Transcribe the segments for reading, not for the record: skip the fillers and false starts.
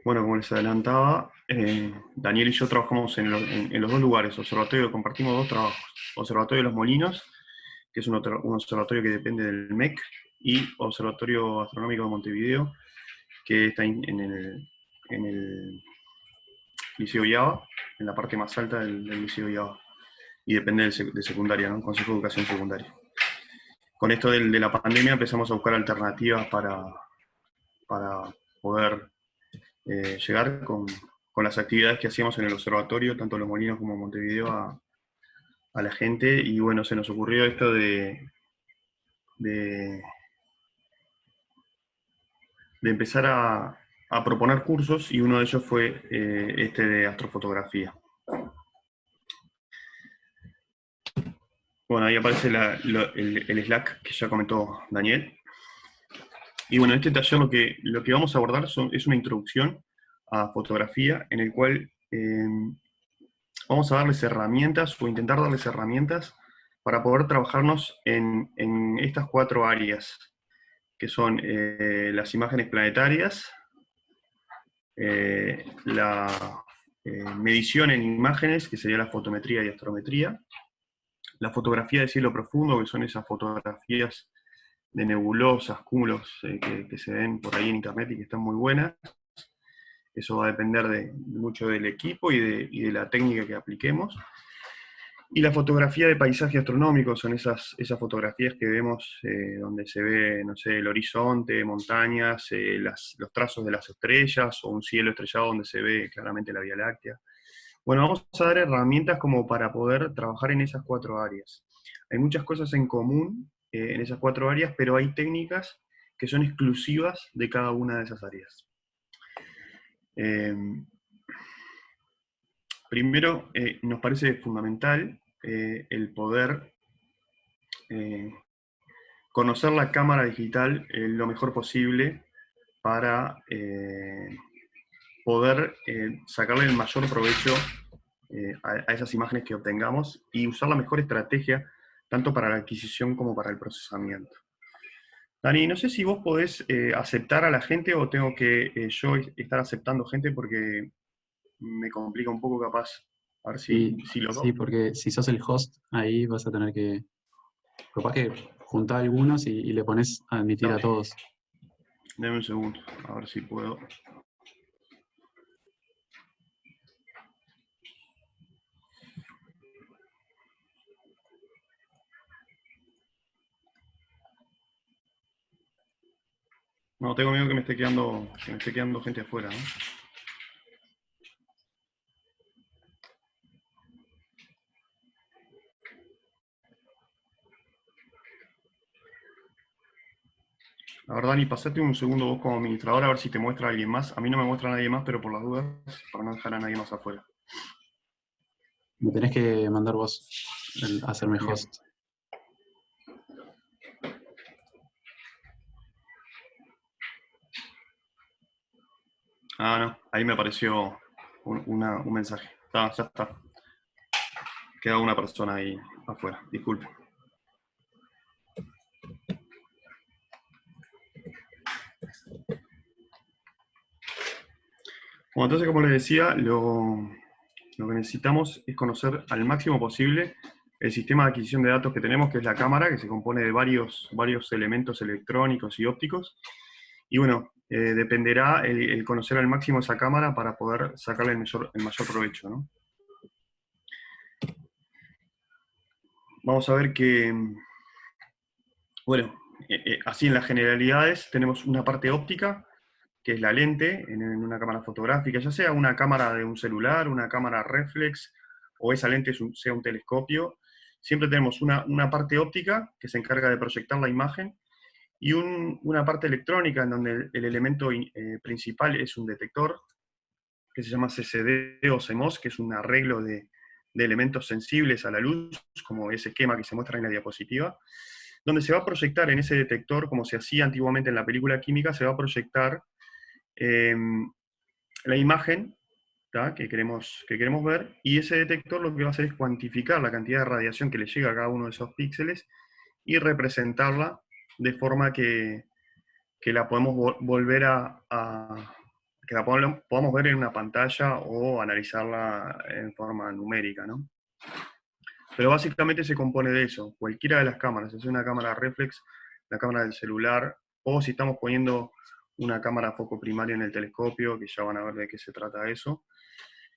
Bueno, como les adelantaba, Daniel y yo trabajamos en los dos lugares, observatorio, compartimos dos trabajos. Observatorio de los Molinos, que es un observatorio que depende del MEC, y Observatorio Astronómico de Montevideo, que está en el Liceo IABA, en la parte más alta del Liceo IABA, y depende de secundaria, ¿no? Consejo de Educación Secundaria. Con esto de la pandemia empezamos a buscar alternativas para poder llegar con las actividades que hacíamos en el observatorio, tanto Los Molinos como Montevideo, a la gente. Y bueno, se nos ocurrió esto de, de empezar a proponer cursos, y uno de ellos fue este de astrofotografía. Bueno, ahí aparece el Slack que ya comentó Daniel. Y bueno, en este taller lo que vamos a abordar es una introducción a fotografía, en el cual vamos a darles herramientas o intentar darles herramientas para poder trabajarnos en estas cuatro áreas, que son las imágenes planetarias, la medición en imágenes, que sería la fotometría y astrometría, la fotografía de cielo profundo, que son esas fotografías de nebulosas, cúmulos que se ven por ahí en internet y que están muy buenas. Eso va a depender mucho del equipo y de la técnica que apliquemos. Y la fotografía de paisaje astronómico son esas fotografías que vemos donde se ve, no sé, el horizonte, montañas, los trazos de las estrellas, o un cielo estrellado donde se ve claramente la Vía Láctea. Bueno, vamos a dar herramientas como para poder trabajar en esas cuatro áreas. Hay muchas cosas en común en esas cuatro áreas, pero hay técnicas que son exclusivas de cada una de esas áreas. Eh, Primero, nos parece fundamental el poder conocer la cámara digital lo mejor posible para poder sacarle el mayor provecho a esas imágenes que obtengamos y usar la mejor estrategia tanto para la adquisición como para el procesamiento. Dani, no sé si vos podés aceptar a la gente o tengo que yo estar aceptando gente, porque me complica un poco capaz. A ver Sí, si los dos. sí, porque si sos el host, ahí vas a tener que, capaz que juntar algunos y le pones a admitir a Dame, todos. dame un segundo, a ver si puedo. No, tengo miedo que me esté quedando gente afuera, ¿no? La verdad, Dani, pasate un segundo vos como administrador a ver si te muestra alguien más. A mí no me muestra nadie más, pero por las dudas, para no dejar a nadie más afuera. Me tenés que mandar vos a hacerme Bien. host. Ah, no, ahí me apareció un mensaje. Ya está. Queda una persona ahí afuera, disculpe. Bueno, entonces, como les decía, lo que necesitamos es conocer al máximo posible el sistema de adquisición de datos que tenemos, que es la cámara, que se compone de varios elementos electrónicos y ópticos. Y bueno, dependerá el conocer al máximo esa cámara para poder sacarle el mayor provecho, ¿no? Vamos a ver que, bueno, así en las generalidades tenemos una parte óptica, que es la lente en una cámara fotográfica, ya sea una cámara de un celular, una cámara reflex, o esa lente sea un telescopio. Siempre tenemos una parte óptica que se encarga de proyectar la imagen, y una parte electrónica en donde el elemento principal es un detector, que se llama CCD o CMOS, que es un arreglo de elementos sensibles a la luz, como ese esquema que se muestra en la diapositiva, donde se va a proyectar en ese detector, como se hacía antiguamente en la película química, se va a proyectar eh, la imagen que queremos ver, y ese detector lo que va a hacer es cuantificar la cantidad de radiación que le llega a cada uno de esos píxeles y representarla de forma que la podemos volver que la podamos ver en una pantalla o analizarla en forma numérica, ¿no? Pero básicamente se compone de eso, cualquiera de las cámaras, es una cámara reflex, la cámara del celular, o si estamos poniendo una cámara foco primario en el telescopio, que ya van a ver de qué se trata eso,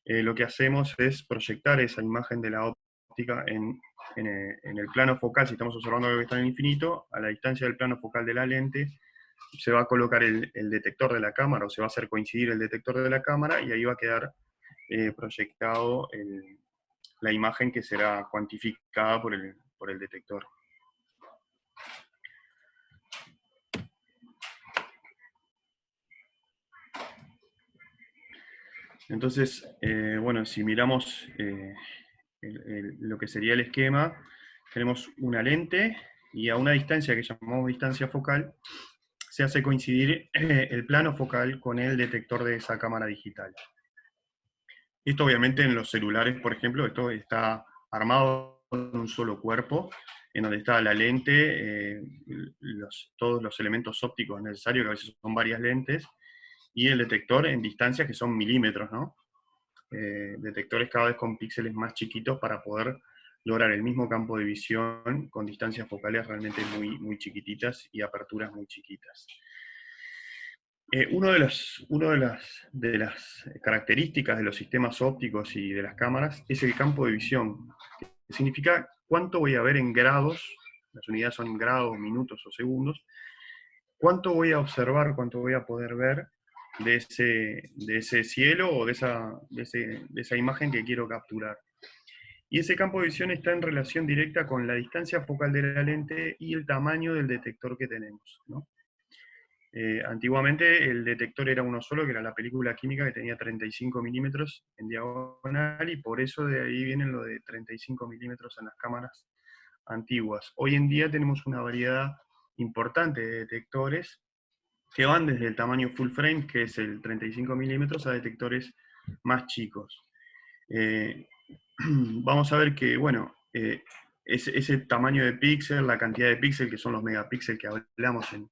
lo que hacemos es proyectar esa imagen de la óptica en el plano focal, si estamos observando algo que está en el infinito, a la distancia del plano focal de la lente, se va a colocar el detector de la cámara, o se va a hacer coincidir el detector de la cámara, y ahí va a quedar proyectado la imagen que será cuantificada por el detector. Entonces, bueno, si miramos lo que sería el esquema, tenemos una lente y a una distancia que llamamos distancia focal, se hace coincidir el plano focal con el detector de esa cámara digital. Esto obviamente en los celulares, por ejemplo, esto está armado en un solo cuerpo, en donde está la lente, todos los elementos ópticos necesarios, que a veces son varias lentes, y el detector en distancias que son milímetros, ¿no? Detectores cada vez con píxeles más chiquitos para poder lograr el mismo campo de visión con distancias focales realmente muy, muy chiquititas y aperturas muy chiquitas. De las características de los sistemas ópticos y de las cámaras es el campo de visión, que significa cuánto voy a ver en grados, las unidades son grados, minutos o segundos, cuánto voy a observar, cuánto voy a poder ver de ese cielo o de esa imagen que quiero capturar. Y ese campo de visión está en relación directa con la distancia focal de la lente y el tamaño del detector que tenemos, ¿no? Antiguamente el detector era uno solo, que era la película química, que tenía 35 milímetros en diagonal, y por eso de ahí vienen lo de 35 milímetros en las cámaras antiguas. Hoy en día tenemos una variedad importante de detectores que van desde el tamaño full frame, que es el 35 milímetros, a detectores más chicos. Vamos a ver que, bueno, ese tamaño de píxel, la cantidad de píxel, que son los megapíxeles que hablamos en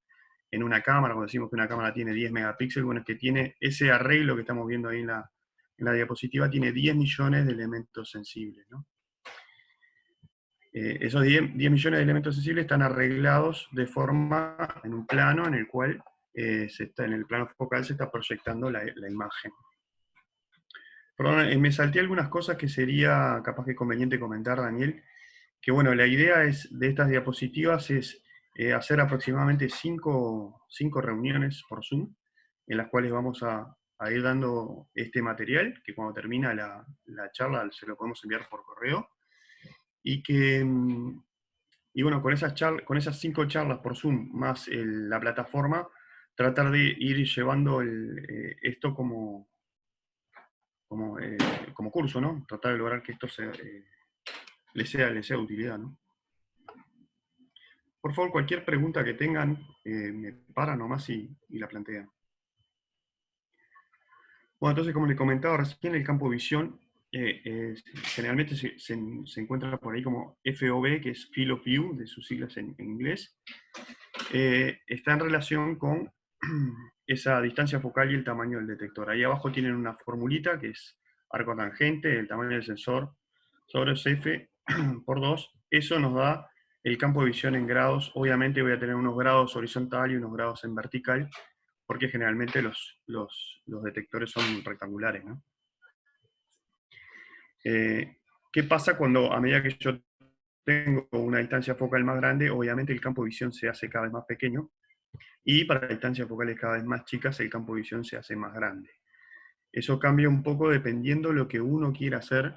una cámara, cuando decimos que una cámara tiene 10 megapíxeles, bueno, es que tiene ese arreglo que estamos viendo ahí en la diapositiva, tiene 10 millones de elementos sensibles, ¿no? Esos 10 millones de elementos sensibles están arreglados de forma, en un plano en el cual en el plano focal se está proyectando la imagen. Perdón, me salté algunas cosas que sería capaz que conveniente comentar, Daniel, que bueno, la idea de estas diapositivas es hacer aproximadamente 5 reuniones por Zoom, en las cuales vamos a ir dando este material, que cuando termina la charla se lo podemos enviar por correo, y bueno, con esas 5 charlas por Zoom, más la plataforma, tratar de ir llevando esto como curso, ¿no? Tratar de lograr que esto les sea de utilidad, ¿no? Por favor, cualquier pregunta que tengan, me paran nomás y la plantean. Bueno, entonces, como les comentaba recién, el campo de visión generalmente se encuentra por ahí como FOV, que es Field of View, de sus siglas en inglés. Está en relación con esa distancia focal y el tamaño del detector. Ahí abajo tienen una formulita que es arco tangente, el tamaño del sensor sobre F por 2. Eso nos da el campo de visión en grados. Obviamente voy a tener unos grados horizontal y unos grados en vertical, porque generalmente los detectores son rectangulares, ¿no? ¿Qué pasa cuando, a medida que yo tengo una distancia focal más grande, obviamente el campo de visión se hace cada vez más pequeño, y para distancias focales cada vez más chicas el campo de visión se hace más grande? Eso cambia un poco dependiendo lo que uno quiera hacer,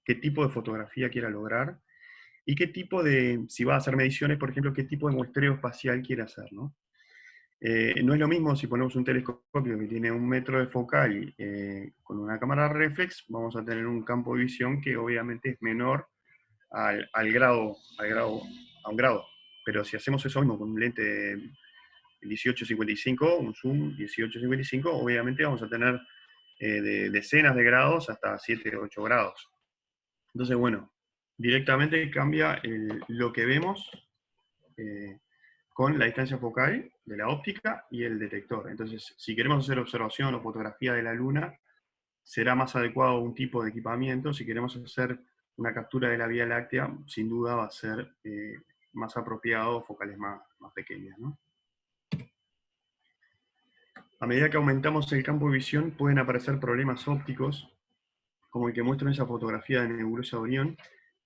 qué tipo de fotografía quiera lograr, y qué tipo si va a hacer mediciones, por ejemplo, qué tipo de muestreo espacial quiere hacer, ¿no? No es lo mismo si ponemos un telescopio que tiene 1 metro de focal con una cámara reflex, vamos a tener un campo de visión que obviamente es menor a un grado. Pero si hacemos eso mismo con un lente 1855, un zoom 1855, obviamente vamos a tener de decenas de grados hasta 7 o 8 grados. Entonces, bueno, directamente cambia lo que vemos con la distancia focal de la óptica y el detector. Entonces, si queremos hacer observación o fotografía de la Luna, será más adecuado un tipo de equipamiento. Si queremos hacer una captura de la Vía Láctea, sin duda va a ser más apropiado focales más pequeñas, ¿no? A medida que aumentamos el campo de visión, pueden aparecer problemas ópticos, como el que muestro en esa fotografía de nebulosa de Orión,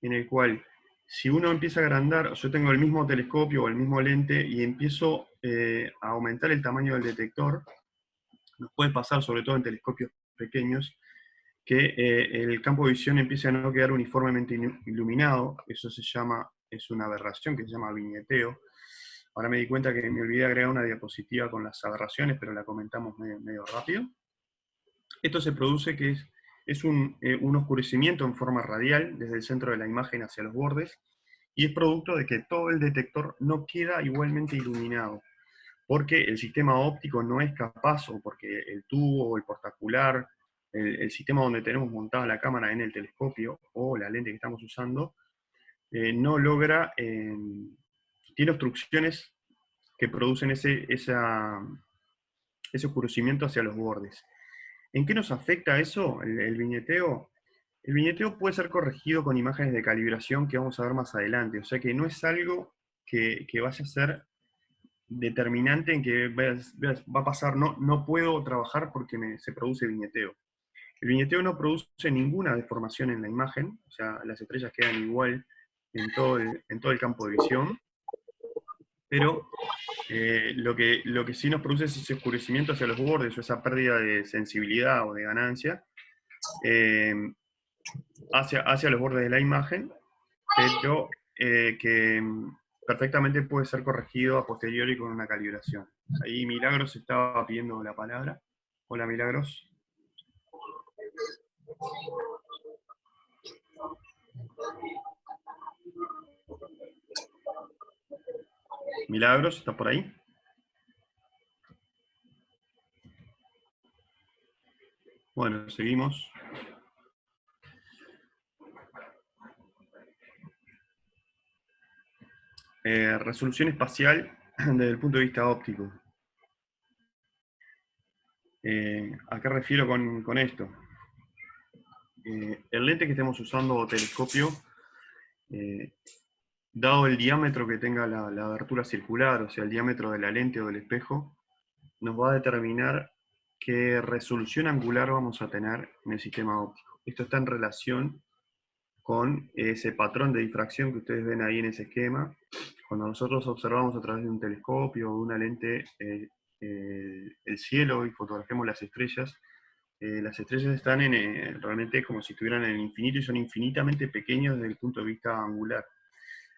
en el cual, si uno empieza a agrandar, yo tengo el mismo telescopio o el mismo lente y empiezo a aumentar el tamaño del detector, nos puede pasar, sobre todo en telescopios pequeños, que el campo de visión empiece a no quedar uniformemente iluminado. Eso es una aberración que se llama viñeteo. Ahora me di cuenta que me olvidé agregar una diapositiva con las aberraciones, pero la comentamos medio rápido. Esto se produce que es un oscurecimiento en forma radial desde el centro de la imagen hacia los bordes, y es producto de que todo el detector no queda igualmente iluminado, porque el sistema óptico no es capaz, o porque el tubo o el portaocular, el sistema donde tenemos montada la cámara en el telescopio, o la lente que estamos usando, no logra, tiene obstrucciones que producen ese oscurecimiento hacia los bordes. ¿En qué nos afecta eso, el viñeteo? El viñeteo puede ser corregido con imágenes de calibración que vamos a ver más adelante, o sea que no es algo que vaya a ser determinante en que va a pasar, no puedo trabajar porque se produce viñeteo. El viñeteo no produce ninguna deformación en la imagen, o sea, las estrellas quedan igual en todo el campo de visión, pero lo que sí nos produce es ese oscurecimiento hacia los bordes, o esa pérdida de sensibilidad o de ganancia eh, hacia los bordes de la imagen, pero que perfectamente puede ser corregido a posteriori con una calibración. Ahí Milagros estaba pidiendo la palabra. Hola, Milagros. Milagros, ¿está por ahí? Bueno, seguimos. Resolución espacial desde el punto de vista óptico. ¿A qué refiero con esto? El lente que estemos usando o telescopio, dado el diámetro que tenga la abertura circular, o sea, el diámetro de la lente o del espejo, nos va a determinar qué resolución angular vamos a tener en el sistema óptico. Esto está en relación con ese patrón de difracción que ustedes ven ahí en ese esquema. Cuando nosotros observamos a través de un telescopio o de una lente el cielo y fotografiamos las estrellas están realmente como si estuvieran en el infinito y son infinitamente pequeños desde el punto de vista angular.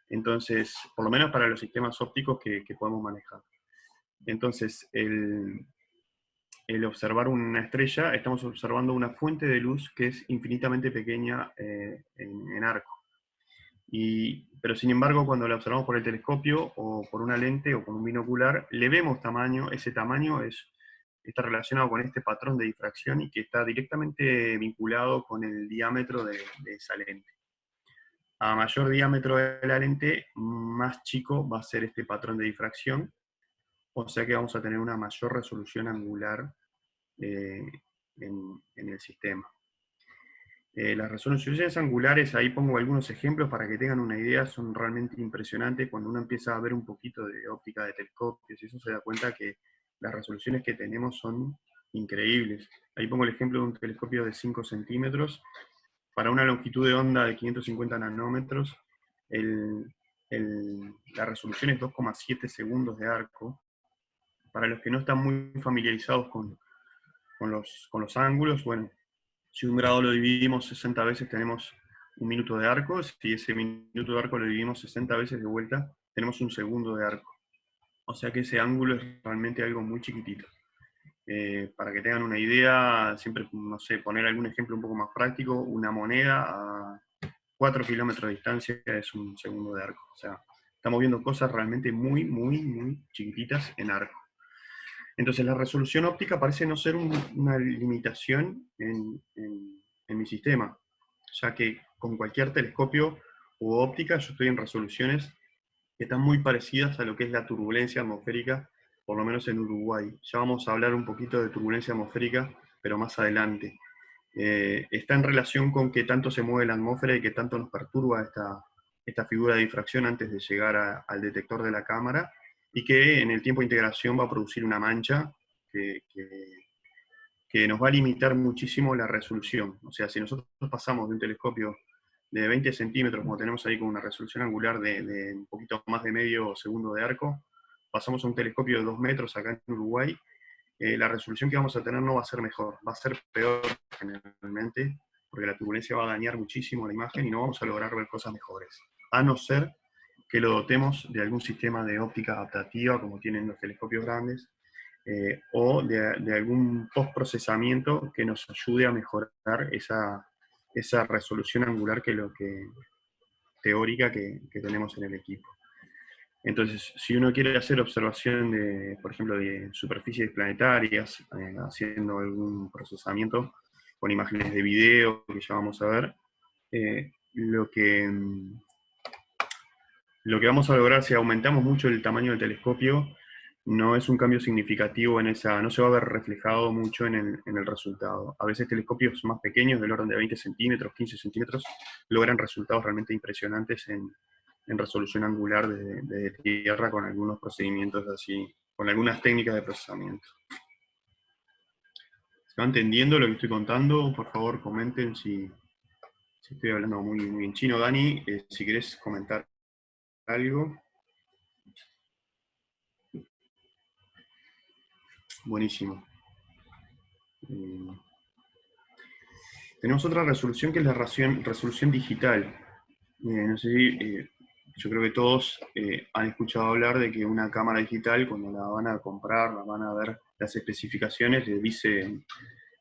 Entonces, por lo menos para los sistemas ópticos que podemos manejar. Entonces, el observar una estrella, estamos observando una fuente de luz que es infinitamente pequeña en arco. Pero sin embargo, cuando la observamos por el telescopio o por una lente o con un binocular, le vemos tamaño. Ese tamaño está relacionado con este patrón de difracción y que está directamente vinculado con el diámetro de esa lente. A mayor diámetro de la lente, más chico va a ser este patrón de difracción, o sea que vamos a tener una mayor resolución angular en el sistema. Las resoluciones angulares, ahí pongo algunos ejemplos para que tengan una idea, son realmente impresionantes. Cuando uno empieza a ver un poquito de óptica de telescopios, y eso se da cuenta que las resoluciones que tenemos son increíbles. Ahí pongo el ejemplo de un telescopio de 5 centímetros, para una longitud de onda de 550 nanómetros, la resolución es 2,7 segundos de arco. Para los que no están muy familiarizados con los ángulos, bueno, si un grado lo dividimos 60 veces, tenemos un minuto de arco. Si ese minuto de arco lo dividimos 60 veces de vuelta, tenemos un segundo de arco. O sea que ese ángulo es realmente algo muy chiquitito. Para que tengan una idea, siempre, no sé, poner algún ejemplo un poco más práctico, una moneda a 4 kilómetros de distancia es un segundo de arco. O sea, estamos viendo cosas realmente muy, muy, muy chiquititas en arco. Entonces la resolución óptica parece no ser una limitación en mi sistema, ya que con cualquier telescopio u óptica yo estoy en resoluciones que están muy parecidas a lo que es la turbulencia atmosférica, por lo menos en Uruguay. Ya vamos a hablar un poquito de turbulencia atmosférica, pero más adelante. Está en relación con qué tanto se mueve la atmósfera y qué tanto nos perturba esta figura de difracción antes de llegar al detector de la cámara, y que en el tiempo de integración va a producir una mancha que nos va a limitar muchísimo la resolución. O sea, si nosotros pasamos de un telescopio de 20 centímetros, como tenemos ahí con una resolución angular de un poquito más de medio segundo de arco, pasamos a un telescopio de 2 metros acá en Uruguay, la resolución que vamos a tener no va a ser mejor, va a ser peor generalmente, porque la turbulencia va a dañar muchísimo la imagen y no vamos a lograr ver cosas mejores. A no ser que lo dotemos de algún sistema de óptica adaptativa, como tienen los telescopios grandes, o de algún postprocesamiento que nos ayude a mejorar esa resolución angular teórica que tenemos en el equipo. Entonces, si uno quiere hacer observación de, por ejemplo, de superficies planetarias, haciendo algún procesamiento con imágenes de video, que ya vamos a ver, eh, lo que, lo que vamos a lograr si aumentamos mucho el tamaño del telescopio no es un cambio significativo no se va a ver reflejado mucho en el resultado. A veces telescopios más pequeños, del orden de 20 centímetros, 15 centímetros, logran resultados realmente impresionantes en resolución angular de tierra con algunos procedimientos así, con algunas técnicas de procesamiento. ¿Se va entendiendo lo que estoy contando? Por favor, comenten si estoy hablando muy en chino. Dani, si querés comentar algo. Buenísimo. Tenemos otra resolución que es la resolución digital. No sé si, yo creo que todos han escuchado hablar de que una cámara digital, cuando la van a comprar, la van a ver las especificaciones, le dice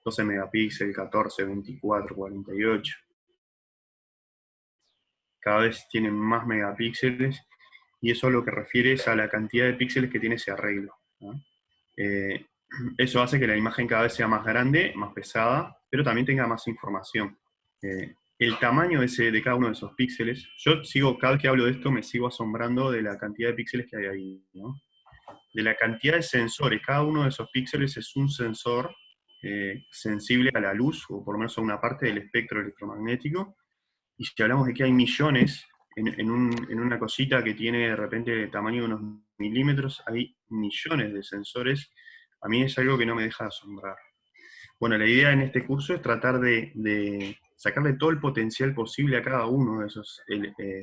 12 megapíxeles, 14, 24, 48. Cada vez tienen más megapíxeles, y eso lo que refiere es a la cantidad de píxeles que tiene ese arreglo, ¿no? Eso hace que la imagen cada vez sea más grande, más pesada, pero también tenga más información. El tamaño de cada uno de esos píxeles, cada vez que hablo de esto, me sigo asombrando de la cantidad de píxeles que hay ahí, ¿no? De la cantidad de sensores. Cada uno de esos píxeles es un sensor sensible a la luz, o por lo menos a una parte del espectro electromagnético. Y si hablamos de que hay millones en una cosita que tiene de repente tamaño de unos milímetros, hay millones de sensores, a mí es algo que no me deja de asombrar. Bueno, la idea en este curso es tratar de sacarle todo el potencial posible a cada uno de esos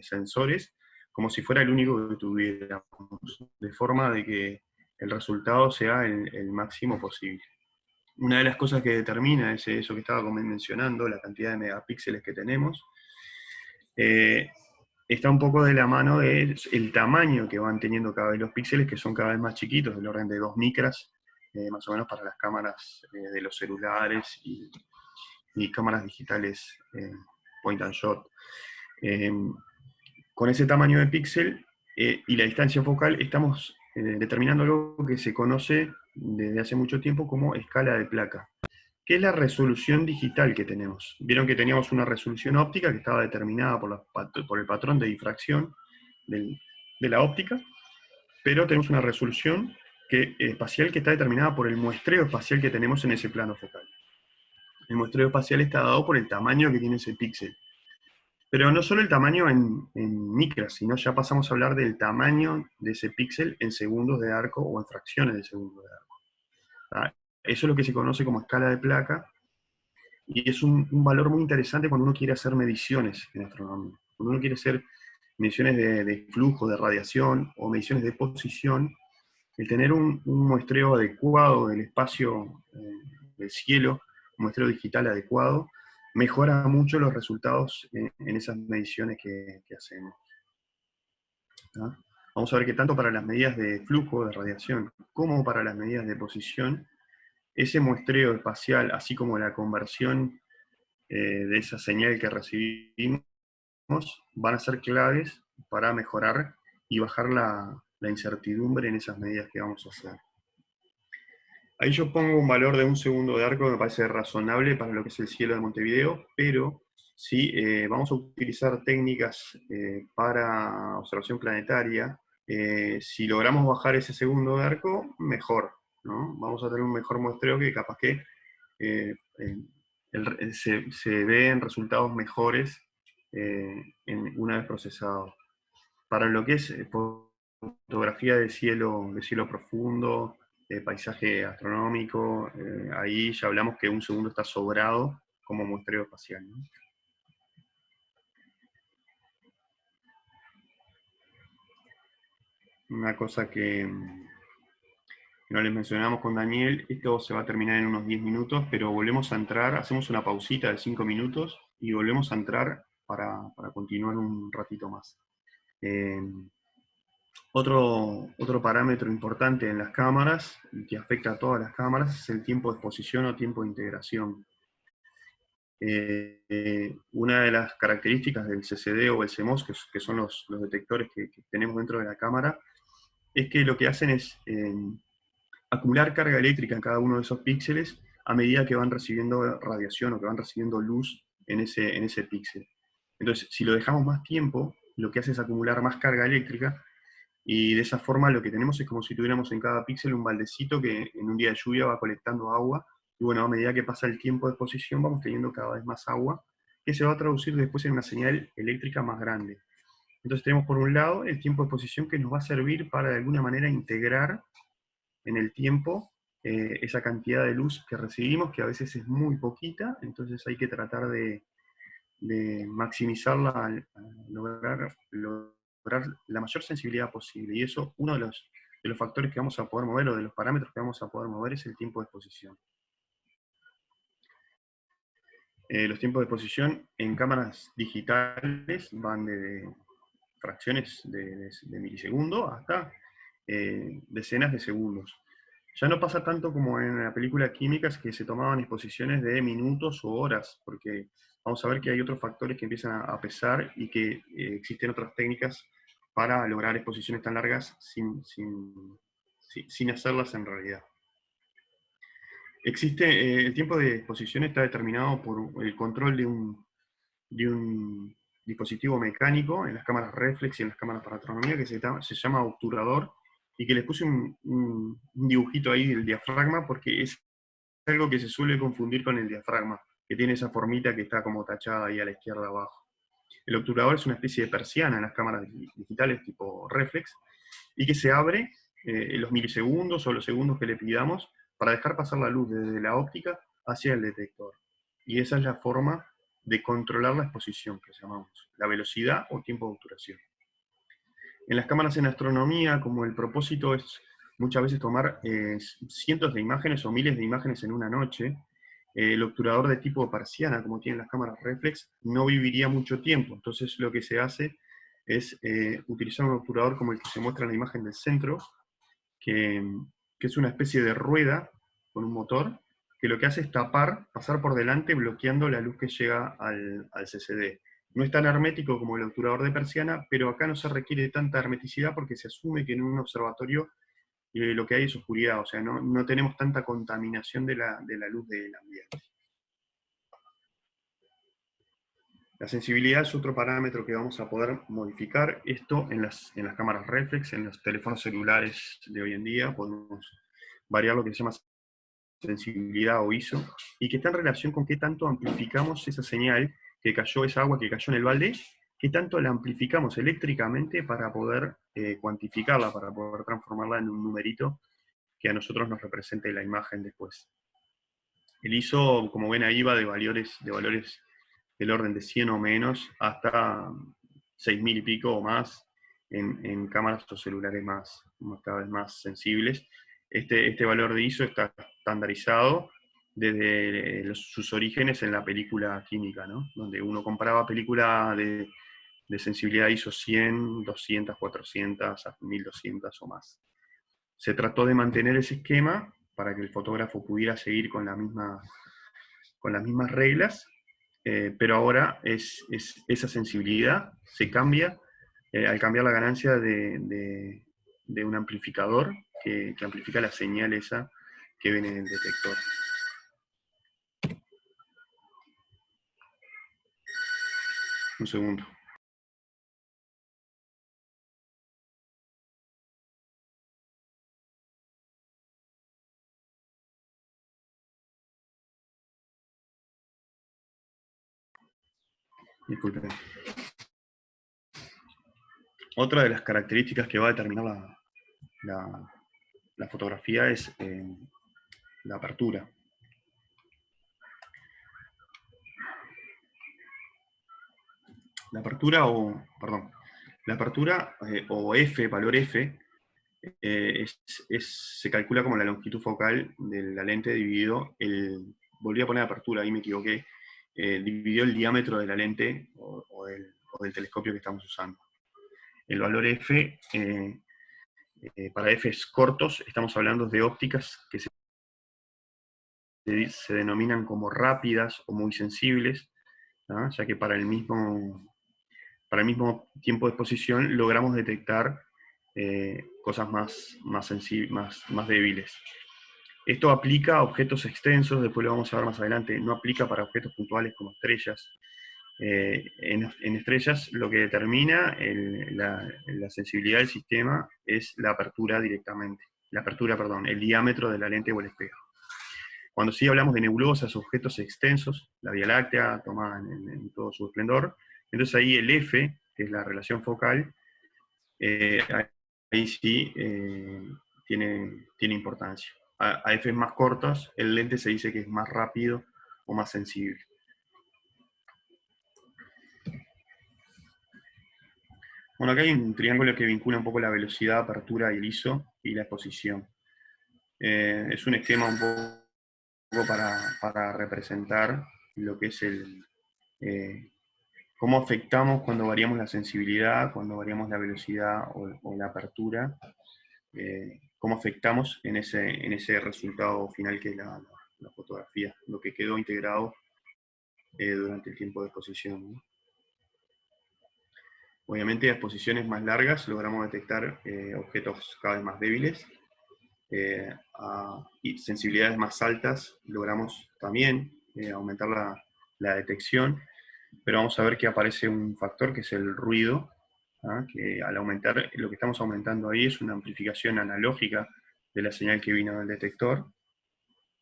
sensores, como si fuera el único que tuviéramos, de forma de que el resultado sea el máximo posible. Una de las cosas que determina es eso que estaba mencionando, la cantidad de megapíxeles que tenemos, está un poco de la mano del tamaño que van teniendo cada vez los píxeles, que son cada vez más chiquitos, del orden de 2 micras, más o menos para las cámaras de los celulares y cámaras digitales point and shot. Con ese tamaño de píxel y la distancia focal estamos determinando algo que se conoce desde hace mucho tiempo como escala de placa, que es la resolución digital que tenemos. Vieron que teníamos una resolución óptica que estaba determinada por el patrón de difracción de la óptica, pero tenemos una resolución espacial que está determinada por el muestreo espacial que tenemos en ese plano focal. El muestreo espacial está dado por el tamaño que tiene ese píxel. Pero no solo el tamaño en micras, sino ya pasamos a hablar del tamaño de ese píxel en segundos de arco o en fracciones de segundos de arco. ¿Ah? Eso es lo que se conoce como escala de placa, y es un valor muy interesante cuando uno quiere hacer mediciones en astronomía. Cuando uno quiere hacer mediciones de flujo, de radiación, o mediciones de posición, el tener un muestreo adecuado del espacio del cielo, un muestreo digital adecuado, mejora mucho los resultados en esas mediciones que hacemos. ¿Ah? Vamos a ver que tanto para las medidas de flujo, de radiación, como para las medidas de posición, ese muestreo espacial, así como la conversión de esa señal que recibimos, van a ser claves para mejorar y bajar la incertidumbre en esas medidas que vamos a hacer. Ahí yo pongo un valor de 1 segundo de arco que me parece razonable para lo que es el cielo de Montevideo, pero ¿sí? Vamos a utilizar técnicas para observación planetaria. Si logramos bajar ese segundo arco, mejor, ¿no? Vamos a tener un mejor muestreo que capaz que eh, se ven resultados mejores una vez procesado. Para lo que es fotografía de cielo profundo, paisaje astronómico, ahí ya hablamos que un segundo está sobrado como muestreo espacial, ¿no? Una cosa que no les mencionamos con Daniel, esto se va a terminar en unos 10 minutos, pero volvemos a entrar, hacemos una pausita de 5 minutos y volvemos a entrar para continuar un ratito más. Eh, otro parámetro importante en las cámaras, y que afecta a todas las cámaras, es el tiempo de exposición o tiempo de integración. Una de las características del CCD o el CMOS, que son los detectores que tenemos dentro de la cámara, es que lo que hacen es acumular carga eléctrica en cada uno de esos píxeles a medida que van recibiendo radiación o que van recibiendo luz en ese píxel. Entonces, si lo dejamos más tiempo, lo que hace es acumular más carga eléctrica, y de esa forma lo que tenemos es como si tuviéramos en cada píxel un baldecito que en un día de lluvia va colectando agua, y bueno, a medida que pasa el tiempo de exposición vamos teniendo cada vez más agua, que se va a traducir después en una señal eléctrica más grande. Entonces tenemos por un lado el tiempo de exposición, que nos va a servir para de alguna manera integrar en el tiempo esa cantidad de luz que recibimos, que a veces es muy poquita, entonces hay que tratar de maximizarla a lograr la mayor sensibilidad posible. Y eso, uno de los factores que vamos a poder mover, o de los parámetros que vamos a poder mover, es el tiempo de exposición. Los tiempos de exposición en cámaras digitales van de fracciones de milisegundo hasta decenas de segundos. Ya no pasa tanto como en la película Químicas, que se tomaban exposiciones de minutos o horas, porque vamos a ver que hay otros factores que empiezan a pesar, y que existen otras técnicas para lograr exposiciones tan largas sin hacerlas en realidad. El tiempo de exposición está determinado por el control de un dispositivo mecánico en las cámaras reflex y en las cámaras para astronomía, que se llama obturador, y que les puse un dibujito ahí del diafragma porque es algo que se suele confundir con el diafragma, que tiene esa formita que está como tachada ahí a la izquierda abajo. El obturador es una especie de persiana en las cámaras digitales tipo reflex, y que se abre en los milisegundos o los segundos que le pidamos para dejar pasar la luz desde la óptica hacia el detector. Y esa es la forma de controlar la exposición, que llamamos la velocidad o tiempo de obturación. En las cámaras en astronomía, como el propósito es muchas veces tomar cientos de imágenes o miles de imágenes en una noche, el obturador de tipo persiana, como tienen las cámaras reflex, no viviría mucho tiempo. Entonces lo que se hace es utilizar un obturador como el que se muestra en la imagen del centro, que, que es una especie de rueda con un motor, que lo que hace es pasar por delante, bloqueando la luz que llega al CCD. No es tan hermético como el obturador de persiana, pero acá no se requiere tanta hermeticidad porque se asume que en un observatorio lo que hay es oscuridad, o sea, no tenemos tanta contaminación de la luz del ambiente. La sensibilidad es otro parámetro que vamos a poder modificar. Esto en las cámaras reflex, en los teléfonos celulares de hoy en día, podemos variar lo que se llama sensibilidad o ISO, y que está en relación con qué tanto amplificamos esa señal que cayó, esa agua que cayó en el balde, qué tanto la amplificamos eléctricamente para poder cuantificarla, para poder transformarla en un numerito que a nosotros nos represente la imagen después. El ISO, como ven ahí, va de valores del orden de 100 o menos hasta 6.000 y pico o más en cámaras o celulares cada vez más sensibles. Este valor de ISO está estandarizado desde sus orígenes en la película química, ¿no? Donde uno comparaba película de sensibilidad ISO 100, 200, 400, 1200 o más. Se trató de mantener ese esquema para que el fotógrafo pudiera seguir con las mismas reglas, pero ahora esa sensibilidad se cambia al cambiar la ganancia de un amplificador que amplifica la señal esa que viene del detector. Un segundo. Disculpen. Otra de las características que va a determinar la fotografía es la apertura. La apertura o F, valor F, se calcula como la longitud focal de la lente dividido volví a poner apertura, ahí me equivoqué, dividió el diámetro de la lente o del telescopio que estamos usando. El valor F, para Fs cortos, estamos hablando de ópticas que se denominan como rápidas o muy sensibles, ¿no? Ya que para el mismo tiempo de exposición logramos detectar cosas más débiles. Esto aplica a objetos extensos, después lo vamos a ver más adelante, no aplica para objetos puntuales como estrellas. En estrellas lo que determina la sensibilidad del sistema es la apertura directamente, el diámetro de la lente o el espejo. Cuando sí hablamos de nebulosas, objetos extensos, la Vía Láctea tomada en todo su esplendor, entonces ahí el F, que es la relación focal, ahí sí tiene importancia. A Fs más cortos, el lente se dice que es más rápido o más sensible. Bueno, acá hay un triángulo que vincula un poco la velocidad, apertura y el ISO y la exposición. Es un esquema un poco para representar lo que es cómo afectamos cuando variamos la sensibilidad, cuando variamos la velocidad o la apertura, cómo afectamos en ese resultado final que es la fotografía, lo que quedó integrado durante el tiempo de exposición, ¿no? Obviamente a exposiciones más largas logramos detectar objetos cada vez más débiles, y sensibilidades más altas logramos también aumentar la detección, pero vamos a ver que aparece un factor que es el ruido, ¿ah? Que al aumentar, lo que estamos aumentando ahí es una amplificación analógica de la señal que vino del detector,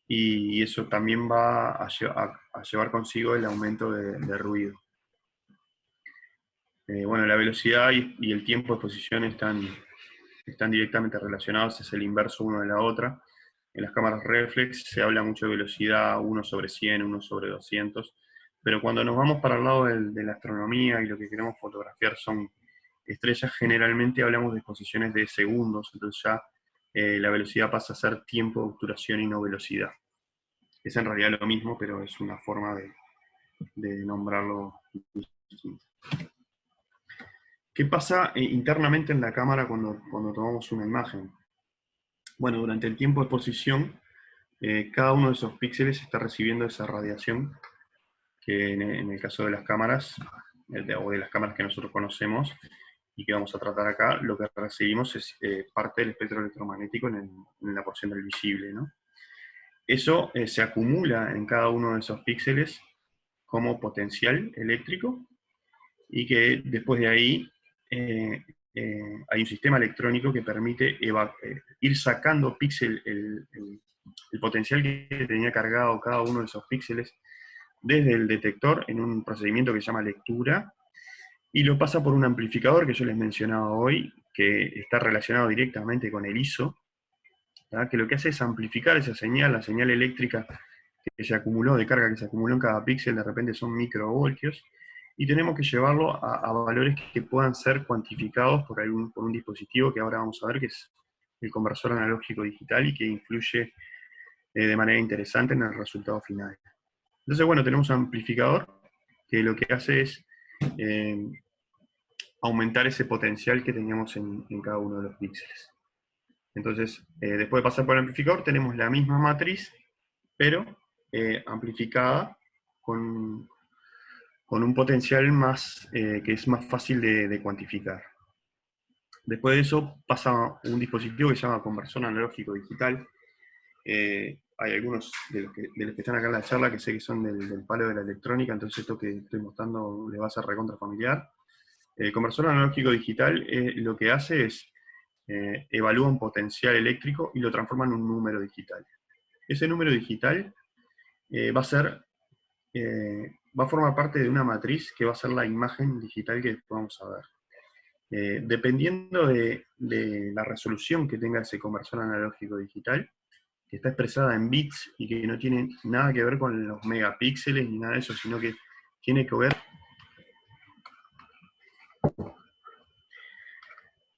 y eso también va a llevar consigo el aumento de ruido. Bueno, la velocidad y el tiempo de exposición están directamente relacionados, es el inverso uno de la otra. En las cámaras reflex se habla mucho de velocidad, 1/100, 1/200, pero cuando nos vamos para el lado de la astronomía y lo que queremos fotografiar son estrellas, generalmente hablamos de exposiciones de segundos, entonces ya la velocidad pasa a ser tiempo de obturación y no velocidad. Es en realidad lo mismo, pero es una forma de nombrarlo distinto. ¿Qué pasa internamente en la cámara cuando tomamos una imagen? Bueno, durante el tiempo de exposición, cada uno de esos píxeles está recibiendo esa radiación, que en el caso de las cámaras, o de las cámaras que nosotros conocemos, y que vamos a tratar acá, lo que recibimos es parte del espectro electromagnético en la porción del visible, ¿no? Eso se acumula en cada uno de esos píxeles como potencial eléctrico, y que después de ahí hay un sistema electrónico que permite ir sacando el potencial que tenía cargado cada uno de esos píxeles desde el detector en un procedimiento que se llama lectura, y lo pasa por un amplificador que yo les mencionaba hoy, que está relacionado directamente con el ISO, ¿verdad? Que lo que hace es amplificar esa señal, la señal eléctrica que se acumuló, de carga que se acumuló en cada píxel, de repente son microvoltios, y tenemos que llevarlo a valores que puedan ser cuantificados por un dispositivo que ahora vamos a ver, que es el conversor analógico digital, y que influye de manera interesante en el resultado final. Entonces, bueno, tenemos un amplificador que lo que hace es aumentar ese potencial que teníamos en cada uno de los píxeles. Entonces, después de pasar por el amplificador, tenemos la misma matriz, pero amplificada con un potencial que es más fácil de cuantificar. Después de eso pasa un dispositivo que se llama conversor analógico digital. hay algunos de los que están acá en la charla que sé que son del palo de la electrónica, entonces esto que estoy mostrando les va a ser recontra familiar. El conversor analógico digital lo que hace es evalúa un potencial eléctrico y lo transforma en un número digital. Ese número digital va a ser, va a formar parte de una matriz que va a ser la imagen digital que después vamos a ver. Dependiendo de la resolución que tenga ese conversor analógico digital, que está expresada en bits y que no tiene nada que ver con los megapíxeles ni nada de eso, sino que tiene que ver...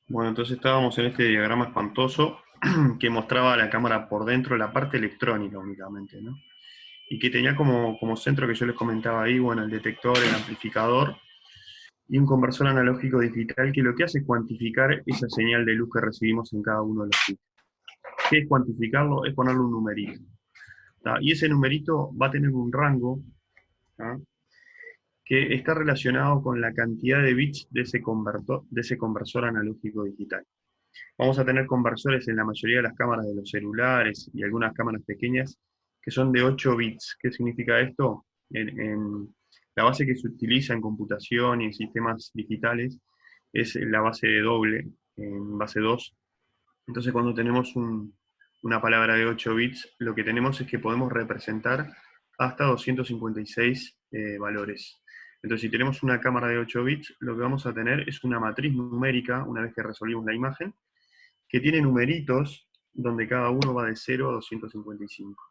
Bueno, entonces estábamos en este diagrama espantoso que mostraba la cámara por dentro, la parte electrónica únicamente, ¿no? Y que tenía como centro que yo les comentaba ahí, bueno, el detector, el amplificador, y un conversor analógico digital que lo que hace es cuantificar esa señal de luz que recibimos en cada uno de los bits. ¿Qué es cuantificarlo? Es ponerle un numerito. ¿Tá? Y ese numerito va a tener un rango, ¿tá? Que está relacionado con la cantidad de bits de ese conversor analógico digital. Vamos a tener conversores en la mayoría de las cámaras de los celulares y algunas cámaras pequeñas que son de 8 bits. ¿Qué significa esto? En la base que se utiliza en computación y en sistemas digitales es la base de doble, en base 2. Entonces cuando tenemos una palabra de 8 bits, lo que tenemos es que podemos representar hasta 256 valores. Entonces si tenemos una cámara de 8 bits, lo que vamos a tener es una matriz numérica, una vez que resolvimos la imagen, que tiene numeritos donde cada uno va de 0 a 255.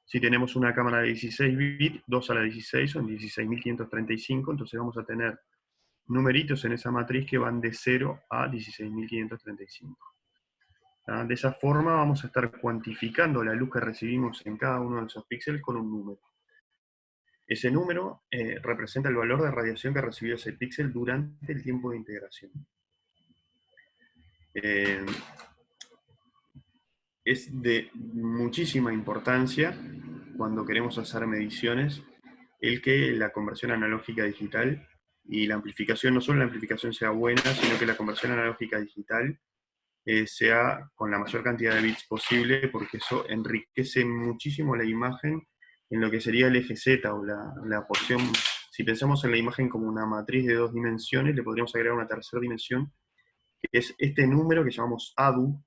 Si tenemos una cámara de 16 bits, 2 a la 16 son 16.535, entonces vamos a tener numeritos en esa matriz que van de 0 a 16.535. De esa forma vamos a estar cuantificando la luz que recibimos en cada uno de esos píxeles con un número. Ese número representa el valor de radiación que recibió ese píxel durante el tiempo de integración. Es de muchísima importancia cuando queremos hacer mediciones el que la conversión analógica digital y la amplificación, no solo la amplificación sea buena, sino que la conversión analógica digital sea con la mayor cantidad de bits posible, porque eso enriquece muchísimo la imagen en lo que sería el eje Z, o la porción, si pensamos en la imagen como una matriz de 2 dimensiones, le podríamos agregar una tercera dimensión, que es este número que llamamos ADU,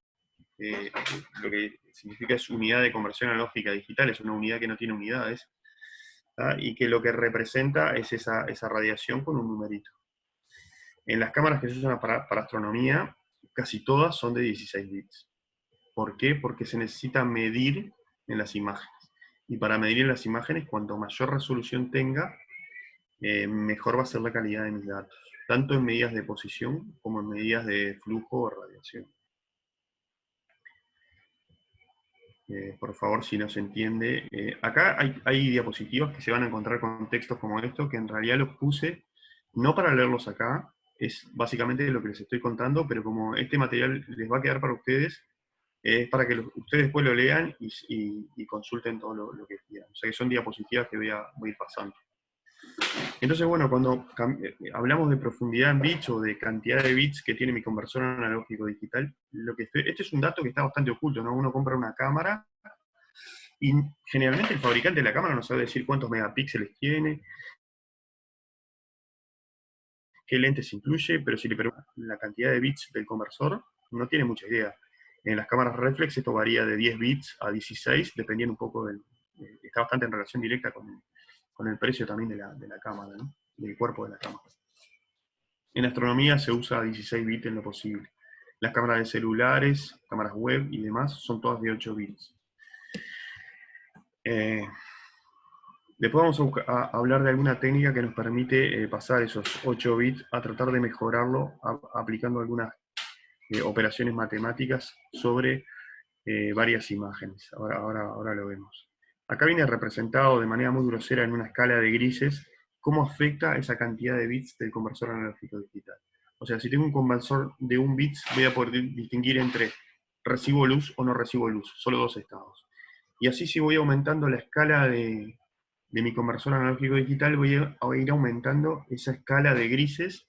lo que significa es unidad de conversión analógica digital, es una unidad que no tiene unidades, ¿tá? Y que lo que representa es esa radiación con un numerito. En las cámaras que se usan para astronomía, casi todas son de 16 bits. ¿Por qué? Porque se necesita medir en las imágenes. Y para medir en las imágenes, cuanto mayor resolución tenga, mejor va a ser la calidad de mis datos, tanto en medidas de posición como en medidas de flujo o radiación. Por favor, si no se entiende. Acá hay diapositivas que se van a encontrar con textos como esto, que en realidad los puse no para leerlos acá, es básicamente lo que les estoy contando, pero como este material les va a quedar para ustedes, es para que ustedes después lo lean y consulten todo lo que quieran. O sea que son diapositivas que voy a ir pasando. Entonces, bueno, cuando hablamos de profundidad en bits o de cantidad de bits que tiene mi conversor analógico digital, este es un dato que está bastante oculto, ¿no? Uno compra una cámara y generalmente el fabricante de la cámara no sabe decir cuántos megapíxeles tiene, qué lentes incluye, pero si le preguntan la cantidad de bits del conversor, no tiene mucha idea. En las cámaras reflex esto varía de 10 bits a 16, dependiendo un poco está bastante en relación directa con el precio también de la cámara, ¿no? Del cuerpo de la cámara. En astronomía se usa 16 bits en lo posible. Las cámaras de celulares, cámaras web y demás son todas de 8 bits. Después vamos a hablar de alguna técnica que nos permite pasar esos 8 bits a tratar de mejorarlo aplicando algunas operaciones matemáticas sobre varias imágenes. Ahora lo vemos. Acá viene representado de manera muy grosera en una escala de grises cómo afecta esa cantidad de bits del conversor analógico digital. O sea, si tengo un conversor de 1 bits, voy a poder distinguir entre recibo luz o no recibo luz, solo 2 estados. Y así si voy aumentando la escala de mi conversor analógico digital, voy a ir aumentando esa escala de grises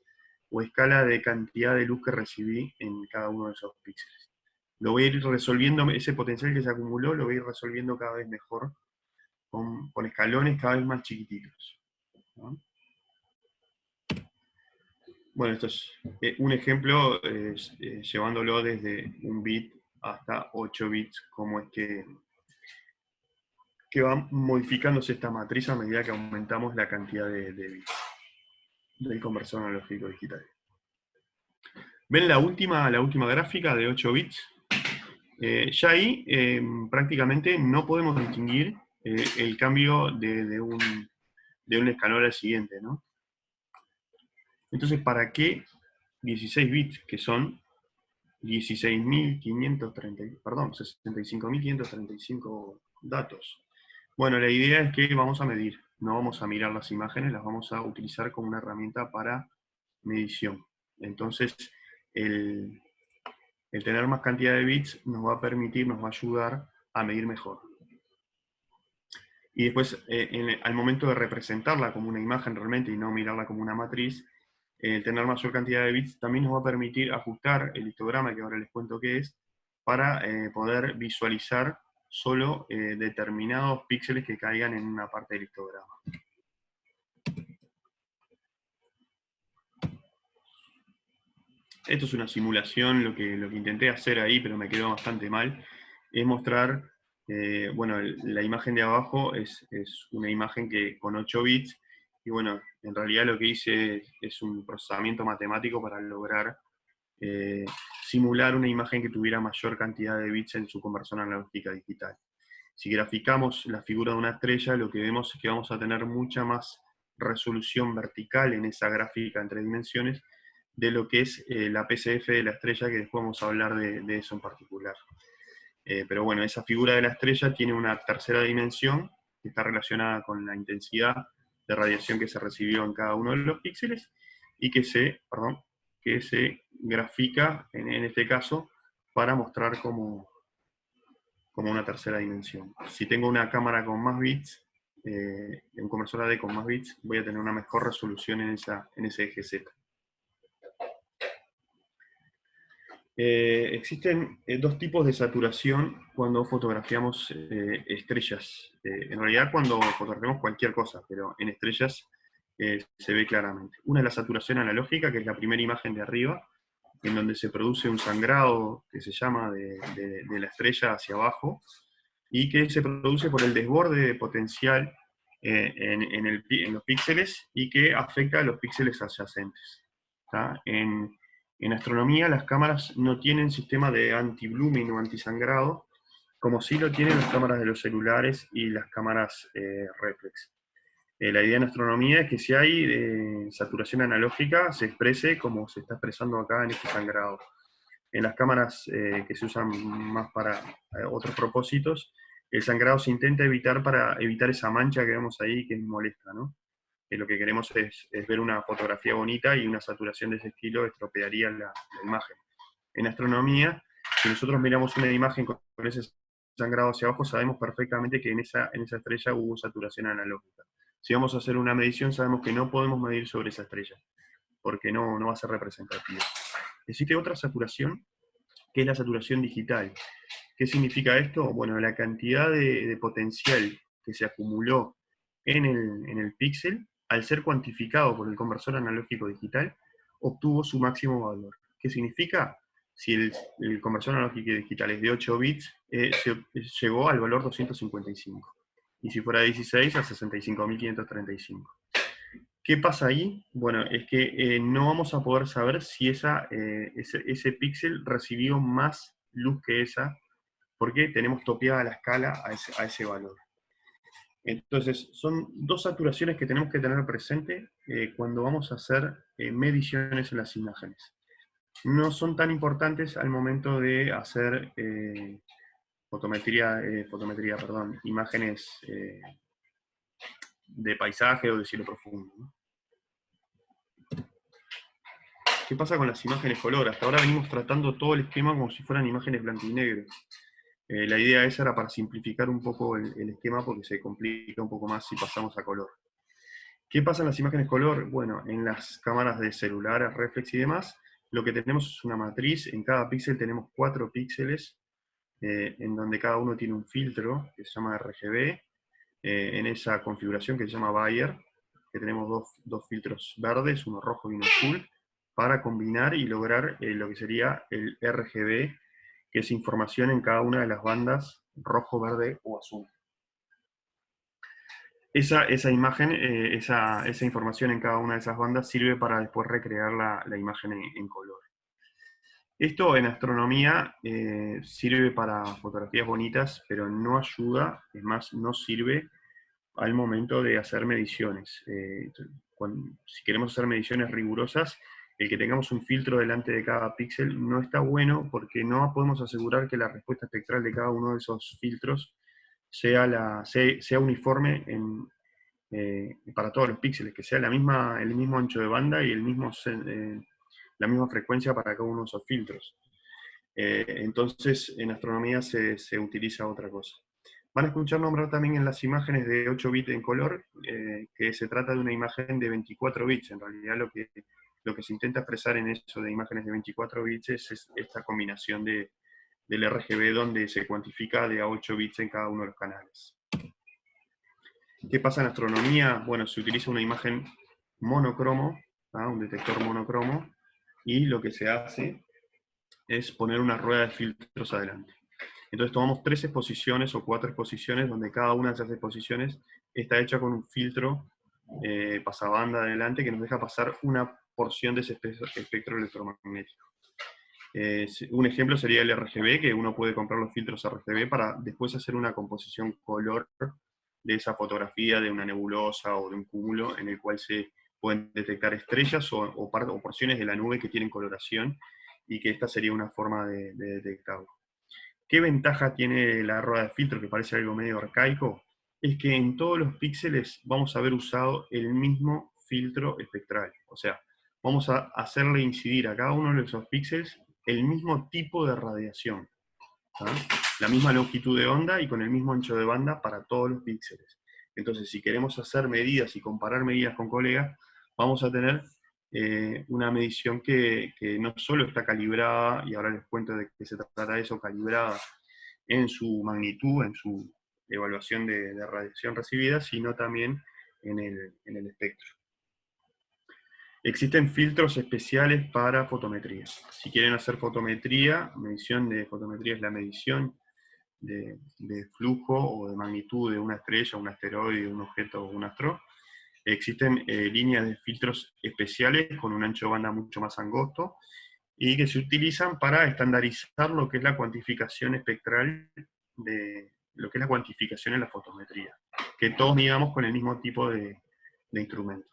o escala de cantidad de luz que recibí en cada uno de esos píxeles. lo voy a ir resolviendo, ese potencial que se acumuló lo voy a ir resolviendo cada vez mejor, con escalones cada vez más chiquititos, ¿no? Bueno, esto es un ejemplo, llevándolo desde un bit hasta 8 bits, cómo es que va modificándose esta matriz a medida que aumentamos la cantidad de bits del conversor analógico digital. ¿Ven la última gráfica de 8 bits? Ya ahí prácticamente no podemos distinguir el cambio de un escanor al siguiente, ¿no? Entonces, ¿para qué 16 bits, que son 65.535 datos? Bueno, la idea es que vamos a medir, no vamos a mirar las imágenes, las vamos a utilizar como una herramienta para medición. Entonces, el tener más cantidad de bits nos va a permitir, nos va a ayudar a medir mejor. Y después, al momento de representarla como una imagen realmente y no mirarla como una matriz, tener mayor cantidad de bits también nos va a permitir ajustar el histograma, que ahora les cuento qué es, para poder visualizar solo determinados píxeles que caigan en una parte del histograma. Esto es una simulación, lo que intenté hacer ahí, pero me quedó bastante mal, es mostrar, bueno, la imagen de abajo es una imagen que con 8 bits, y bueno, en realidad lo que hice es un procesamiento matemático para lograr simular una imagen que tuviera mayor cantidad de bits en su conversión analógica digital. Si graficamos la figura de una estrella, lo que vemos es que vamos a tener mucha más resolución vertical en esa gráfica en 3 dimensiones de lo que es la PCF de la estrella, que después vamos a hablar de eso en particular. Pero bueno, esa figura de la estrella tiene una tercera dimensión que está relacionada con la intensidad de radiación que se recibió en cada uno de los píxeles y que se grafica, en este caso, para mostrar como una tercera dimensión. Si tengo una cámara con más bits, un conversor AD con más bits, voy a tener una mejor resolución en ese eje Z. Existen dos tipos de saturación cuando fotografiamos estrellas. En realidad cuando fotografiamos cualquier cosa, pero en estrellas se ve claramente. Una es la saturación analógica, que es la primera imagen de arriba, en donde se produce un sangrado que se llama de la estrella hacia abajo, y que se produce por el desborde potencial en los píxeles y que afecta a los píxeles adyacentes. En astronomía las cámaras no tienen sistema de anti-blooming o antisangrado, como sí lo tienen las cámaras de los celulares y las cámaras reflex. La idea en astronomía es que si hay saturación analógica, se exprese como se está expresando acá en este sangrado. En las cámaras que se usan más para otros propósitos, el sangrado se intenta evitar para evitar esa mancha que vemos ahí que es molesta, ¿no? Lo que queremos es ver una fotografía bonita, y una saturación de ese estilo estropearía la imagen. En astronomía, si nosotros miramos una imagen con ese sangrado hacia abajo, sabemos perfectamente que en esa estrella hubo saturación analógica. Si vamos a hacer una medición, sabemos que no podemos medir sobre esa estrella, porque no va a ser representativa. Existe otra saturación, que es la saturación digital. ¿Qué significa esto? Bueno, la cantidad de potencial que se acumuló en el píxel, al ser cuantificado por el conversor analógico digital, obtuvo su máximo valor. ¿Qué significa? Si el conversor analógico digital es de 8 bits, llegó al valor 255. Y si fuera 16, a 65.535. ¿Qué pasa ahí? Bueno, es que no vamos a poder saber si ese píxel recibió más luz que esa, porque tenemos topeada la escala a ese valor. Entonces, son dos saturaciones que tenemos que tener presente cuando vamos a hacer mediciones en las imágenes. No son tan importantes al momento de hacer imágenes de paisaje o de cielo profundo, ¿no? ¿Qué pasa con las imágenes color? Hasta ahora venimos tratando todo el esquema como si fueran imágenes blanco y negro. La idea esa era para simplificar un poco el esquema, porque se complica un poco más si pasamos a color. ¿Qué pasa en las imágenes color? Bueno, en las cámaras de celulares, reflex y demás, lo que tenemos es una matriz, en cada píxel tenemos 4 píxeles, en donde cada uno tiene un filtro que se llama RGB, en esa configuración que se llama Bayer, que tenemos dos filtros verdes, uno rojo y uno azul, para combinar y lograr lo que sería el RGB, que es información en cada una de las bandas rojo, verde o azul. Esa imagen, esa información en cada una de esas bandas sirve para después recrear la imagen en color. Esto en astronomía sirve para fotografías bonitas, pero no ayuda, es más, no sirve al momento de hacer mediciones. Si queremos hacer mediciones rigurosas, el que tengamos un filtro delante de cada píxel no está bueno porque no podemos asegurar que la respuesta espectral de cada uno de esos filtros sea uniforme para todos los píxeles, que sea el mismo ancho de banda y la misma frecuencia para cada uno de esos filtros. Entonces, en astronomía se utiliza otra cosa. Van a escuchar nombrar también en las imágenes de 8 bits en color, que se trata de una imagen de 24 bits. En realidad lo que se intenta expresar en eso de imágenes de 24 bits es esta combinación del RGB donde se cuantifica de a 8 bits en cada uno de los canales. ¿Qué pasa en astronomía? Bueno, se utiliza una imagen monocromo, un detector monocromo, y lo que se hace es poner una rueda de filtros adelante. Entonces tomamos 3 exposiciones o 4 exposiciones, donde cada una de esas exposiciones está hecha con un filtro pasabanda adelante que nos deja pasar una porción de ese espectro electromagnético. Un ejemplo sería el RGB, que uno puede comprar los filtros RGB para después hacer una composición color de esa fotografía de una nebulosa o de un cúmulo en el cual se pueden detectar estrellas o porciones de la nube que tienen coloración, y que esta sería una forma de detectarlo. ¿Qué ventaja tiene la rueda de filtro, que parece algo medio arcaico? Es que en todos los píxeles vamos a haber usado el mismo filtro espectral. O sea, vamos a hacerle incidir a cada uno de esos píxeles el mismo tipo de radiación, ¿tá? La misma longitud de onda y con el mismo ancho de banda para todos los píxeles. Entonces, si queremos hacer medidas y comparar medidas con colegas, vamos a tener una medición que no solo está calibrada, y ahora les cuento de qué se trata eso, calibrada en su magnitud, en su evaluación de radiación recibida, sino también en el espectro. Existen filtros especiales para fotometría. Si quieren hacer fotometría, medición de fotometría es la medición de flujo o de magnitud de una estrella, un asteroide, un objeto o un astro. Existen líneas de filtros especiales con un ancho de banda mucho más angosto y que se utilizan para estandarizar lo que es la cuantificación espectral de lo que es la cuantificación en la fotometría, que todos midamos con el mismo tipo de instrumento.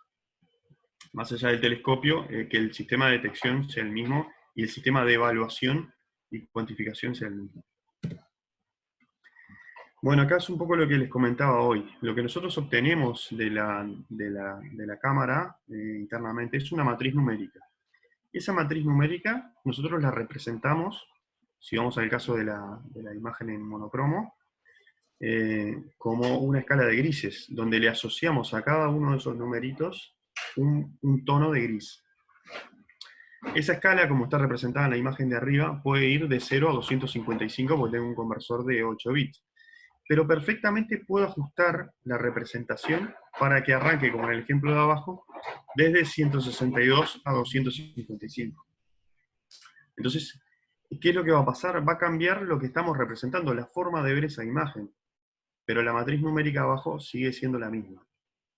Más allá del telescopio, que el sistema de detección sea el mismo y el sistema de evaluación y cuantificación sea el mismo. Bueno, acá es un poco lo que les comentaba hoy. Lo que nosotros obtenemos de la cámara internamente es una matriz numérica. Esa matriz numérica nosotros la representamos, si vamos al caso de la imagen en monocromo, como una escala de grises, donde le asociamos a cada uno de esos numeritos un tono de gris. Esa escala, como está representada en la imagen de arriba, puede ir de 0 a 255 porque tengo un conversor de 8 bits. Pero perfectamente puedo ajustar la representación para que arranque, como en el ejemplo de abajo, desde 162 a 255. Entonces, ¿qué es lo que va a pasar? Va a cambiar lo que estamos representando, la forma de ver esa imagen, pero la matriz numérica abajo sigue siendo la misma,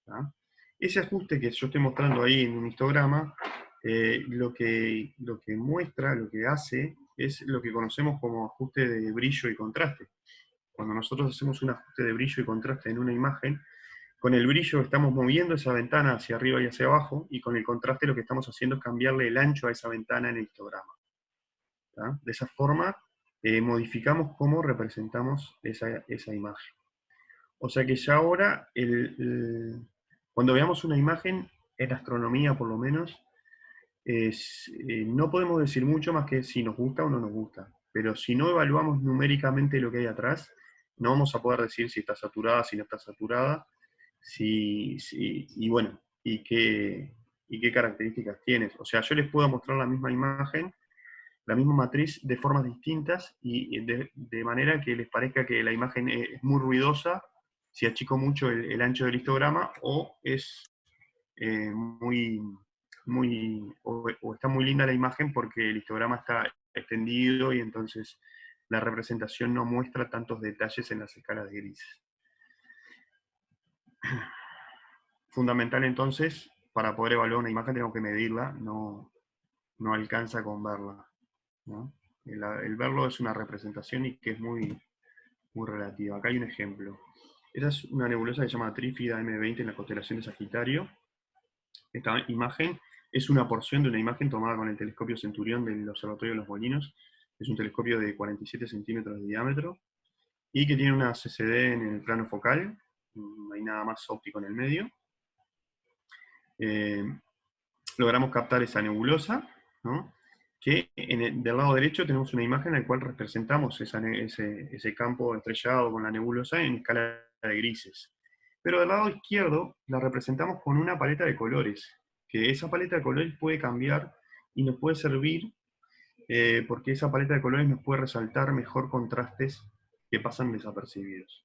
¿tá? Ese ajuste que yo estoy mostrando ahí en un histograma, lo que muestra, lo que hace, es lo que conocemos como ajuste de brillo y contraste. Cuando nosotros hacemos un ajuste de brillo y contraste en una imagen, con el brillo estamos moviendo esa ventana hacia arriba y hacia abajo, y con el contraste lo que estamos haciendo es cambiarle el ancho a esa ventana en el histograma, ¿tá? De esa forma modificamos cómo representamos esa imagen. O sea que ya ahora, cuando veamos una imagen, en astronomía por lo menos, no podemos decir mucho más que si nos gusta o no nos gusta. Pero si no evaluamos numéricamente lo que hay atrás, no vamos a poder decir si está saturada, si no está saturada, y bueno, y qué características tienes. O sea, yo les puedo mostrar la misma imagen, la misma matriz de formas distintas y de manera que les parezca que la imagen es muy ruidosa, si achico mucho el ancho del histograma, o es muy, o está muy linda la imagen porque el histograma está extendido y entonces la representación no muestra tantos detalles en las escalas de grises. Fundamental entonces, para poder evaluar una imagen tenemos que medirla, no alcanza con verla, ¿no? El verlo es una representación y que es muy relativa. Acá hay un ejemplo. Esa es una nebulosa que se llama Trífida M20 en la constelación de Sagitario. Esta imagen es una porción de una imagen tomada con el telescopio Centurión del Observatorio de los Molinos. Es un telescopio de 47 centímetros de diámetro y que tiene una CCD en el plano focal. No hay nada más óptico en el medio. Logramos captar esa nebulosa, ¿no? Que del lado derecho tenemos una imagen en la cual representamos ese campo estrellado con la nebulosa en escala de grises. Pero del lado izquierdo la representamos con una paleta de colores, que esa paleta de colores puede cambiar y nos puede servir porque esa paleta de colores nos puede resaltar mejor contrastes que pasan desapercibidos.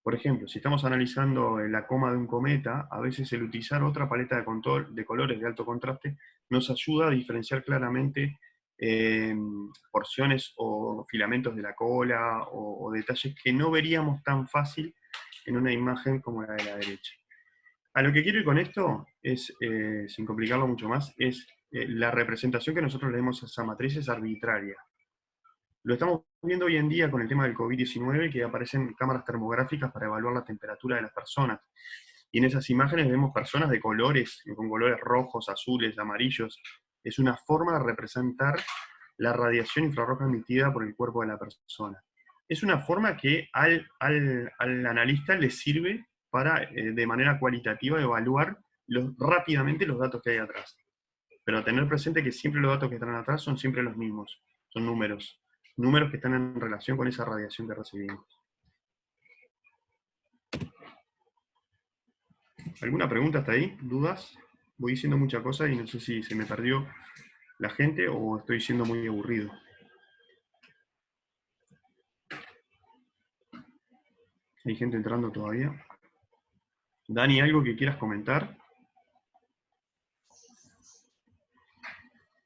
Por ejemplo, si estamos analizando la coma de un cometa, a veces el utilizar otra paleta de colores de alto contraste nos ayuda a diferenciar claramente porciones o filamentos de la cola o detalles que no veríamos tan fácil en una imagen como la de la derecha. A lo que quiero ir con esto es, sin complicarlo mucho más, es la representación que nosotros le demos a esa matriz es arbitraria. Lo estamos viendo hoy en día con el tema del COVID-19, que aparecen cámaras termográficas para evaluar la temperatura de las personas. Y en esas imágenes vemos personas de colores, con colores rojos, azules, amarillos. Es una forma de representar la radiación infrarroja emitida por el cuerpo de la persona. Es una forma que al analista le sirve para, de manera cualitativa, evaluar rápidamente los datos que hay atrás. Pero tener presente que siempre los datos que están atrás son siempre los mismos, son números que están en relación con esa radiación que recibimos. ¿Alguna pregunta hasta ahí? ¿Dudas? Voy diciendo mucha cosa y no sé si se me perdió la gente o estoy siendo muy aburrido. ¿Hay gente entrando todavía? Dani, ¿algo que quieras comentar?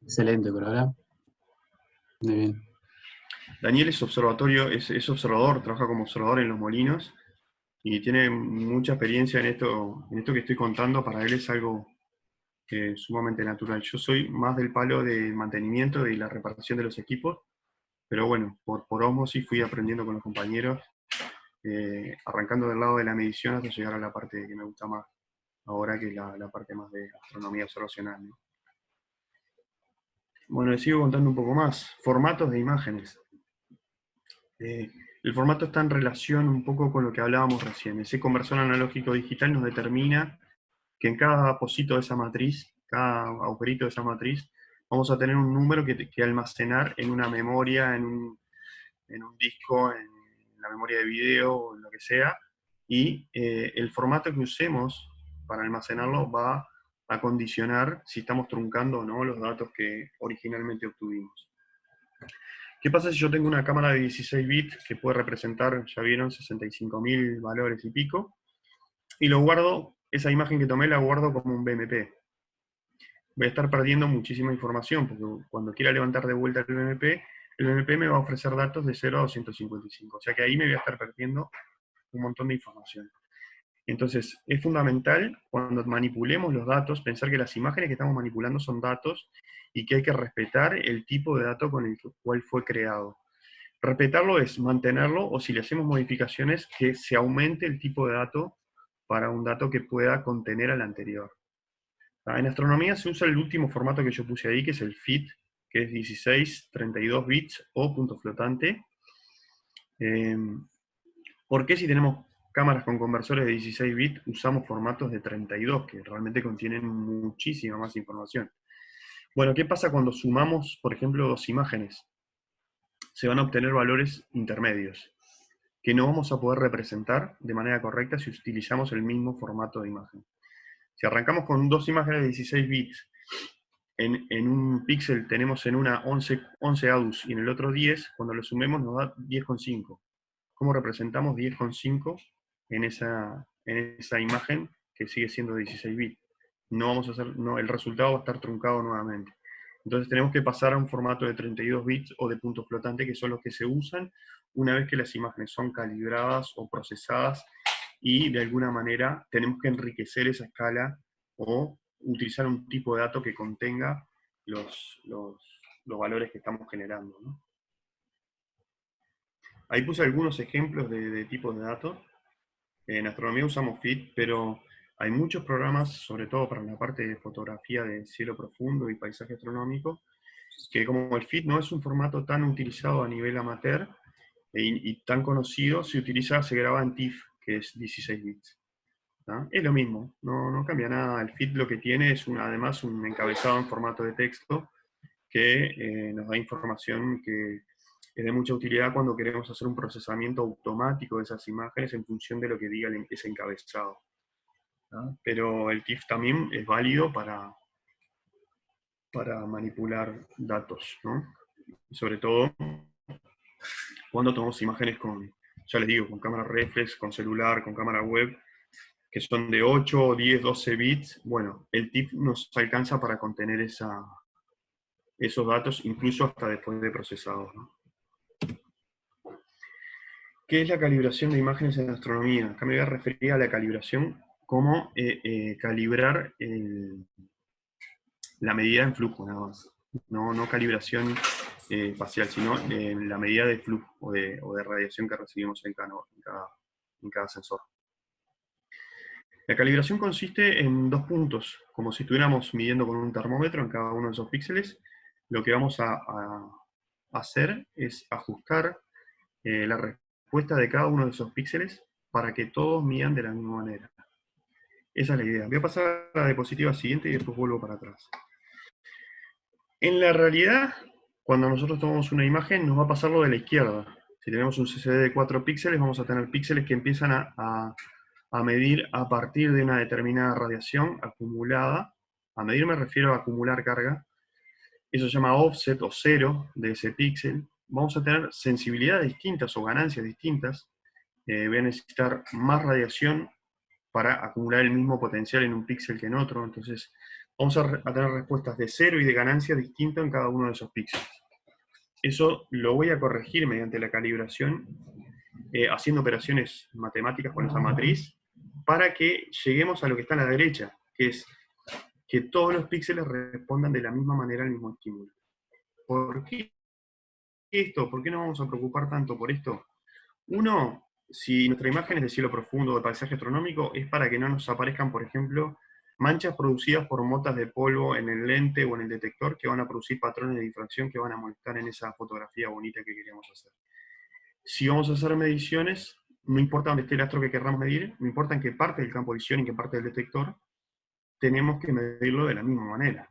Excelente por ahora. Muy bien. Daniel es observador, trabaja como observador en Los Molinos y tiene mucha experiencia en esto que estoy contando. Para él es algo sumamente natural. Yo soy más del palo de mantenimiento y la reparación de los equipos, pero bueno, por ósmosis fui aprendiendo con los compañeros, arrancando del lado de la medición hasta llegar a la parte que me gusta más ahora, que es la parte más de astronomía observacional, ¿no? Bueno, les sigo contando un poco más. Formatos de imágenes. El formato está en relación un poco con lo que hablábamos recién. Ese conversor analógico digital nos determina que en cada pocito de esa matriz, cada agujerito de esa matriz, vamos a tener un número que almacenar en una memoria, en un disco, en la memoria de video, o en lo que sea, y el formato que usemos para almacenarlo va a condicionar si estamos truncando o no los datos que originalmente obtuvimos. ¿Qué pasa si yo tengo una cámara de 16 bits que puede representar, ya vieron, 65.000 valores y pico, y lo guardo, esa imagen que tomé la guardo como un BMP? Voy a estar perdiendo muchísima información, porque cuando quiera levantar de vuelta el BMP me va a ofrecer datos de 0 a 255, o sea que ahí me voy a estar perdiendo un montón de información. Entonces, es fundamental cuando manipulemos los datos, pensar que las imágenes que estamos manipulando son datos y que hay que respetar el tipo de dato con el cual fue creado. Respetarlo es mantenerlo, o si le hacemos modificaciones, que se aumente el tipo de dato para un dato que pueda contener al anterior. En astronomía se usa el último formato que yo puse ahí, que es el FIT, que es 16, 32 bits o punto flotante. ¿Por qué si tenemos cámaras con conversores de 16 bits usamos formatos de 32, que realmente contienen muchísima más información? Bueno, ¿qué pasa cuando sumamos, por ejemplo, dos imágenes? Se van a obtener valores intermedios, que no vamos a poder representar de manera correcta si utilizamos el mismo formato de imagen. Si arrancamos con dos imágenes de 16 bits, en un píxel tenemos en una 11 ADUS y en el otro 10, cuando lo sumemos nos da 10,5. ¿Cómo representamos 10,5 en esa imagen que sigue siendo 16 bits? No vamos a hacer, no, el resultado va a estar truncado nuevamente. Entonces tenemos que pasar a un formato de 32 bits o de punto flotante, que son los que se usan una vez que las imágenes son calibradas o procesadas, y de alguna manera tenemos que enriquecer esa escala o utilizar un tipo de dato que contenga los valores que estamos generando, ¿no? Ahí puse algunos ejemplos de tipos de datos. En astronomía usamos FIT, pero hay muchos programas, sobre todo para la parte de fotografía de cielo profundo y paisaje astronómico, que como el FIT no es un formato tan utilizado a nivel amateur y tan conocido, se graba en TIFF, que es 16 bits. ¿tá? Es lo mismo, no cambia nada. El FIT lo que tiene es además un encabezado en formato de texto que nos da información que es de mucha utilidad cuando queremos hacer un procesamiento automático de esas imágenes en función de lo que diga ese encabezado. ¿tá? Pero el TIFF también es válido para manipular datos, ¿no? Sobre todo cuando tomamos imágenes con, ya les digo, con cámara reflex, con celular, con cámara web, que son de 8, 10, 12 bits. Bueno, el TIFF nos alcanza para contener esos datos, incluso hasta después de procesados, ¿no? ¿Qué es la calibración de imágenes en astronomía? Acá me voy a referir a la calibración como calibrar la medida en flujo, nada más. No calibración espacial, sino la medida de flujo o de radiación que recibimos en cada sensor. La calibración consiste en dos puntos, como si estuviéramos midiendo con un termómetro en cada uno de esos píxeles. Lo que vamos a hacer es ajustar la respuesta de cada uno de esos píxeles para que todos midan de la misma manera. Esa es la idea. Voy a pasar a la diapositiva siguiente y después vuelvo para atrás. En la realidad, cuando nosotros tomamos una imagen, nos va a pasar lo de la izquierda. Si tenemos un CCD de 4 píxeles, vamos a tener píxeles que empiezan a medir a partir de una determinada radiación acumulada. A medir me refiero a acumular carga. Eso se llama offset o cero de ese píxel. Vamos a tener sensibilidades distintas o ganancias distintas. Voy a necesitar más radiación para acumular el mismo potencial en un píxel que en otro. Entonces, vamos a tener respuestas de cero y de ganancia distintas en cada uno de esos píxeles. Eso lo voy a corregir mediante la calibración, haciendo operaciones matemáticas con esa matriz, para que lleguemos a lo que está a la derecha, que es que todos los píxeles respondan de la misma manera al mismo estímulo. ¿Por qué esto? ¿Por qué nos vamos a preocupar tanto por esto? Uno, si nuestra imagen es de cielo profundo o de paisaje astronómico, es para que no nos aparezcan, por ejemplo, manchas producidas por motas de polvo en el lente o en el detector que van a producir patrones de difracción que van a molestar en esa fotografía bonita que queremos hacer. Si vamos a hacer mediciones, no importa dónde esté el astro que queramos medir, no importa en qué parte del campo de visión y en qué parte del detector, tenemos que medirlo de la misma manera.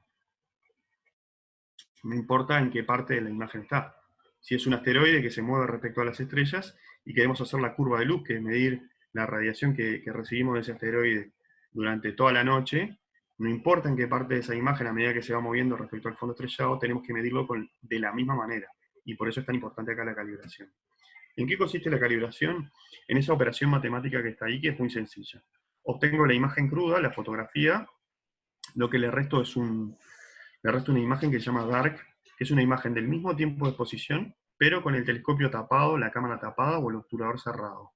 No importa en qué parte de la imagen está. Si es un asteroide que se mueve respecto a las estrellas y queremos hacer la curva de luz, que es medir la radiación que recibimos de ese asteroide durante toda la noche, no importa en qué parte de esa imagen, a medida que se va moviendo respecto al fondo estrellado, tenemos que medirlo de la misma manera. Y por eso es tan importante acá la calibración. ¿En qué consiste la calibración? En esa operación matemática que está ahí, que es muy sencilla. Obtengo la imagen cruda, la fotografía, lo que le resto es una imagen que se llama dark, que es una imagen del mismo tiempo de exposición, pero con el telescopio tapado, la cámara tapada o el obturador cerrado.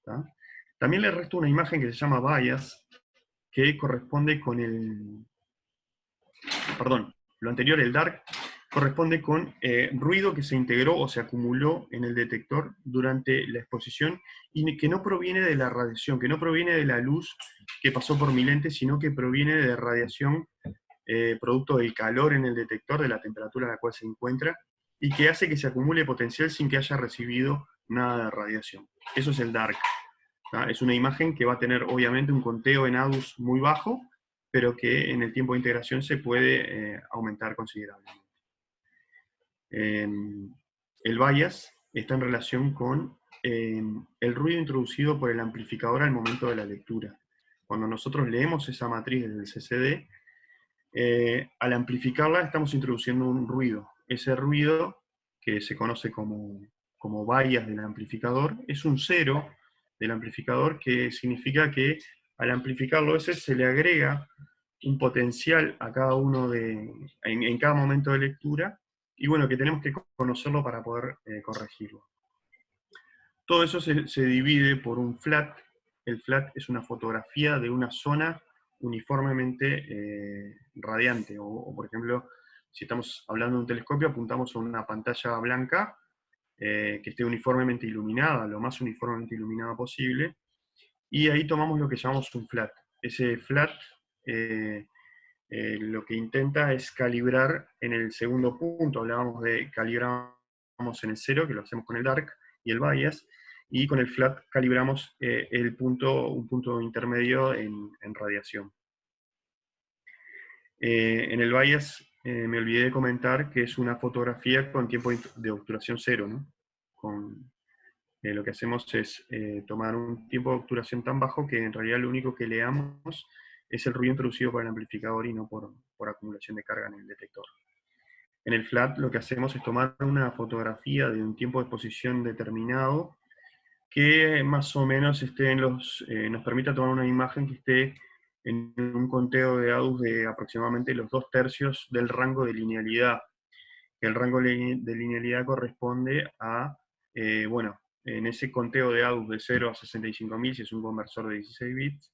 ¿tá? También le resto una imagen que se llama bias, que corresponde con lo anterior, el dark, corresponde con ruido que se integró o se acumuló en el detector durante la exposición y que no proviene de la radiación, que no proviene de la luz que pasó por mi lente, sino que proviene de radiación producto del calor en el detector, de la temperatura a la cual se encuentra, y que hace que se acumule potencial sin que haya recibido nada de radiación. Eso es el dark. ¿tá? Es una imagen que va a tener obviamente un conteo en ADUS muy bajo, pero que en el tiempo de integración se puede aumentar considerablemente. El bias está en relación con el ruido introducido por el amplificador al momento de la lectura. Cuando nosotros leemos esa matriz del CCD, al amplificarla estamos introduciendo un ruido. Ese ruido, que se conoce como bias del amplificador, es un cero del amplificador, que significa que al amplificarlo ese se le agrega un potencial a cada uno en cada momento de lectura, y bueno, que tenemos que conocerlo para poder corregirlo. Todo eso se divide por un flat. El flat es una fotografía de una zona uniformemente radiante, o por ejemplo, si estamos hablando de un telescopio, apuntamos a una pantalla blanca que esté uniformemente iluminada, lo más uniformemente iluminada posible, y ahí tomamos lo que llamamos un flat. Ese flat lo que intenta es calibrar en el segundo punto. Hablábamos de calibramos en el cero, que lo hacemos con el dark y el bias, y con el flat calibramos un punto intermedio en radiación. En el bias me olvidé de comentar que es una fotografía con tiempo de obturación cero, ¿no? Lo que hacemos es tomar un tiempo de obturación tan bajo que en realidad lo único que leamos es el ruido introducido por el amplificador y no por acumulación de carga en el detector. En el flat lo que hacemos es tomar una fotografía de un tiempo de exposición determinado que más o menos nos permita tomar una imagen que esté en un conteo de ADUS de aproximadamente los 2/3 del rango de linealidad. El rango de linealidad corresponde a, bueno, en ese conteo de ADUS de 0 a 65.000, si es un conversor de 16 bits,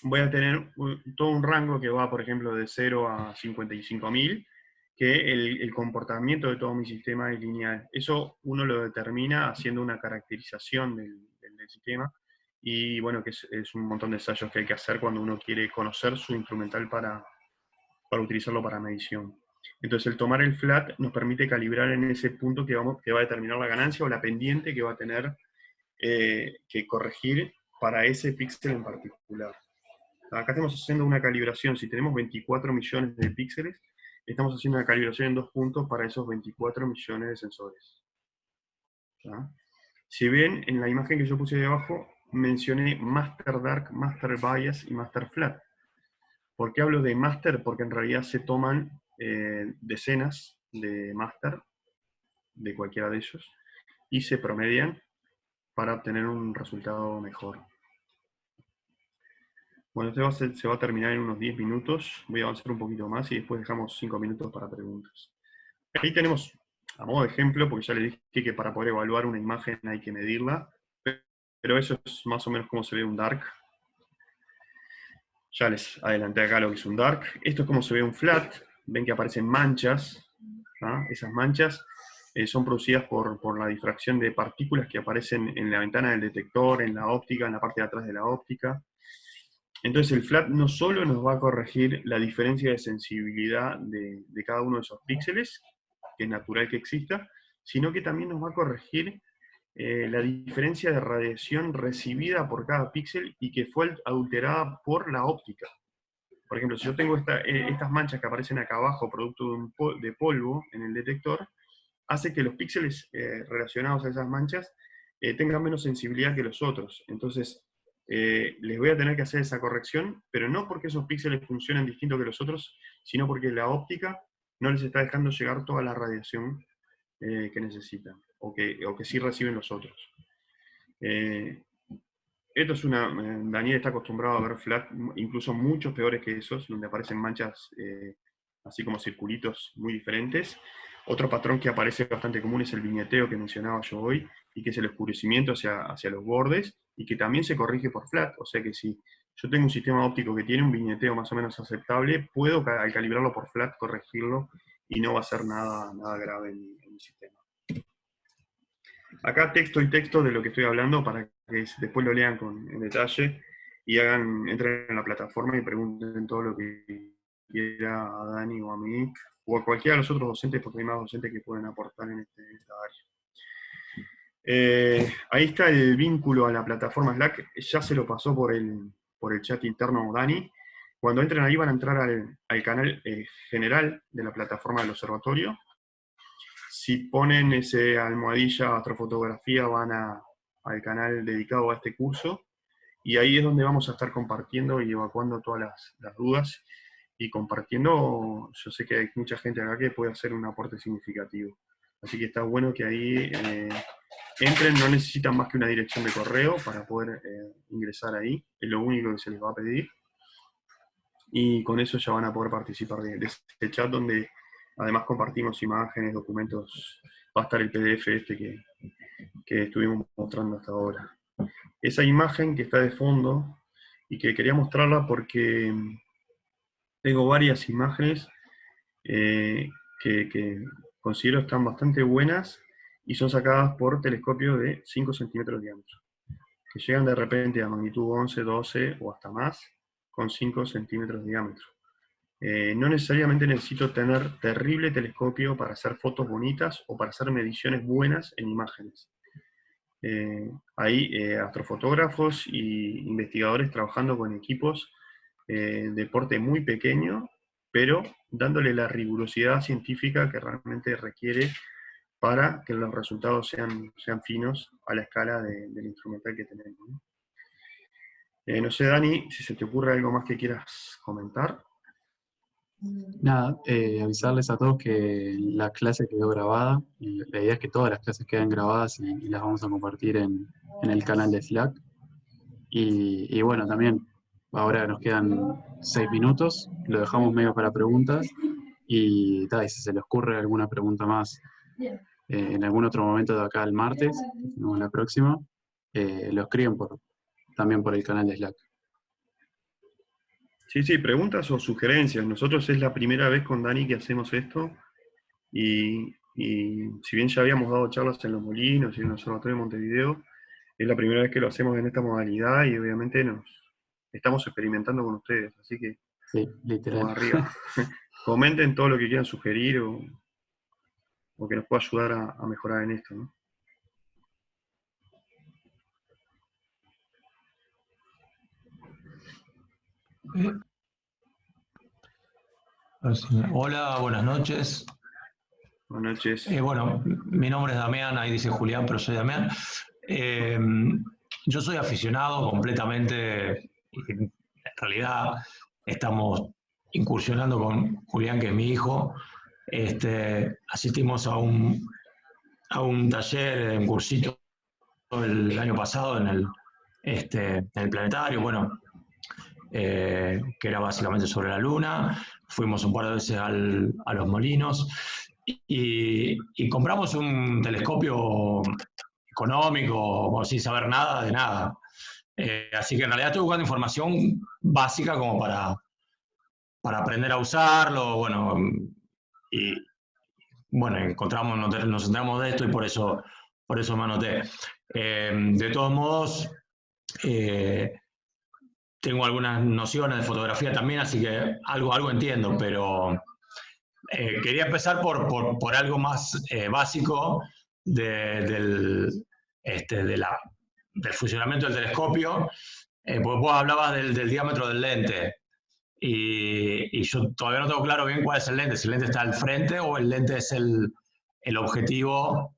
voy a tener todo un rango que va, por ejemplo, de 0 a 55.000, que el comportamiento de todo mi sistema es lineal. Eso uno lo determina haciendo una caracterización del sistema, y bueno, que es un montón de ensayos que hay que hacer cuando uno quiere conocer su instrumental para utilizarlo para medición. Entonces, el tomar el flat nos permite calibrar en ese punto que va a determinar la ganancia o la pendiente que va a tener que corregir para ese píxel en particular. Acá estamos haciendo una calibración. Si tenemos 24 millones de píxeles, estamos haciendo una calibración en 2 puntos para esos 24 millones de sensores. ¿Ya? Si ven, en la imagen que yo puse de abajo, mencioné Master Dark, Master Bias y Master Flat. ¿Por qué hablo de Master? Porque en realidad se toman decenas de Master, de cualquiera de ellos, y se promedian para obtener un resultado mejor. Bueno, se va a terminar en unos 10 minutos. Voy a avanzar un poquito más y después dejamos 5 minutos para preguntas. Ahí tenemos, a modo de ejemplo, porque ya les dije que para poder evaluar una imagen hay que medirla, pero eso es más o menos como se ve un dark. Ya les adelanté acá lo que es un dark. Esto es como se ve un flat. Ven que aparecen manchas. ¿Ah? Esas manchas son producidas por la difracción de partículas que aparecen en la ventana del detector, en la óptica, en la parte de atrás de la óptica. Entonces el flat no solo nos va a corregir la diferencia de sensibilidad de cada uno de esos píxeles, que es natural que exista, sino que también nos va a corregir la diferencia de radiación recibida por cada píxel y que fue adulterada por la óptica. Por ejemplo, si yo tengo estas manchas que aparecen acá abajo, producto de polvo en el detector, hace que los píxeles relacionados a esas manchas tengan menos sensibilidad que los otros. Entonces, les voy a tener que hacer esa corrección, pero no porque esos píxeles funcionen distinto que los otros, sino porque la óptica no les está dejando llegar toda la radiación que necesitan, o que sí reciben los otros. Esto es Daniel está acostumbrado a ver flat, incluso muchos peores que esos, donde aparecen manchas así como circulitos muy diferentes. Otro patrón que aparece bastante común es el viñeteo que mencionaba yo hoy, y que es el oscurecimiento hacia los bordes, y que también se corrige por flat. O sea que si yo tengo un sistema óptico que tiene un viñeteo más o menos aceptable, puedo al calibrarlo por flat corregirlo, y no va a ser nada grave en mi sistema. Acá texto y texto de lo que estoy hablando para que después lo lean en detalle y entren en la plataforma y pregunten todo lo que quiera a Dani o a mí, o a cualquiera de los otros docentes, porque hay más docentes que pueden aportar en esta área. Ahí está el vínculo a la plataforma Slack, ya se lo pasó por el chat interno Dani. Cuando entren ahí van a entrar al canal general de la plataforma del observatorio. Si ponen ese almohadilla astrofotografía van al canal dedicado a este curso, y ahí es donde vamos a estar compartiendo y evacuando todas las dudas y compartiendo. Yo sé que hay mucha gente acá que puede hacer un aporte significativo. Así que está bueno que ahí entren, no necesitan más que una dirección de correo para poder ingresar ahí, es lo único que se les va a pedir. Y con eso ya van a poder participar de este chat donde además compartimos imágenes, documentos, va a estar el PDF este que estuvimos mostrando hasta ahora. Esa imagen que está de fondo y que quería mostrarla porque tengo varias imágenes eh, que considero están bastante buenas y son sacadas por telescopios de 5 centímetros de diámetro, que llegan de repente a magnitud 11, 12 o hasta más, con 5 centímetros de diámetro. No necesariamente necesito tener terrible telescopio para hacer fotos bonitas o para hacer mediciones buenas en imágenes. Hay astrofotógrafos y investigadores trabajando con equipos de porte muy pequeño, pero dándole la rigurosidad científica que realmente requiere para que los resultados sean finos a la escala del instrumental que tenemos, ¿no? No sé, Dani, si se te ocurre algo más que quieras comentar. Nada, avisarles a todos que la clase quedó grabada. Y la idea es que todas las clases queden grabadas y las vamos a compartir en el canal de Slack. Y bueno, también ahora nos quedan 6 minutos, lo dejamos medio para preguntas. Y tal, si se les ocurre alguna pregunta más en algún otro momento de acá al martes, no la próxima, lo escriben también por el canal de Slack. Sí, sí, preguntas o sugerencias. Nosotros es la primera vez con Dani que hacemos esto y si bien ya habíamos dado charlas en Los Molinos y en el Observatorio de Montevideo, es la primera vez que lo hacemos en esta modalidad y obviamente nos estamos experimentando con ustedes, así que Sí, literal. vamos arriba. Comenten todo lo que quieran sugerir o que nos pueda ayudar a mejorar en esto, ¿no? Hola, buenas noches. Buenas noches. Bueno, mi nombre es Damián, ahí dice Julián, pero soy Damián. Eh, yo soy aficionado completamente, en realidad estamos incursionando con Julián, que es mi hijo. Asistimos a un taller, un cursito el año pasado en el planetario, bueno, que era básicamente sobre la Luna. Fuimos un par de veces a Los Molinos y compramos un telescopio económico, sin saber nada de nada. Así que en realidad estoy buscando información básica como para aprender a usarlo, bueno, y bueno, nos enteramos de esto y por eso me anoté. De todos modos, eh, tengo algunas nociones de fotografía también, así que algo entiendo, pero quería empezar por algo más básico del funcionamiento del telescopio, porque vos hablabas del diámetro del lente, y yo todavía no tengo claro bien cuál es el lente, si el lente está al frente o el lente es el objetivo,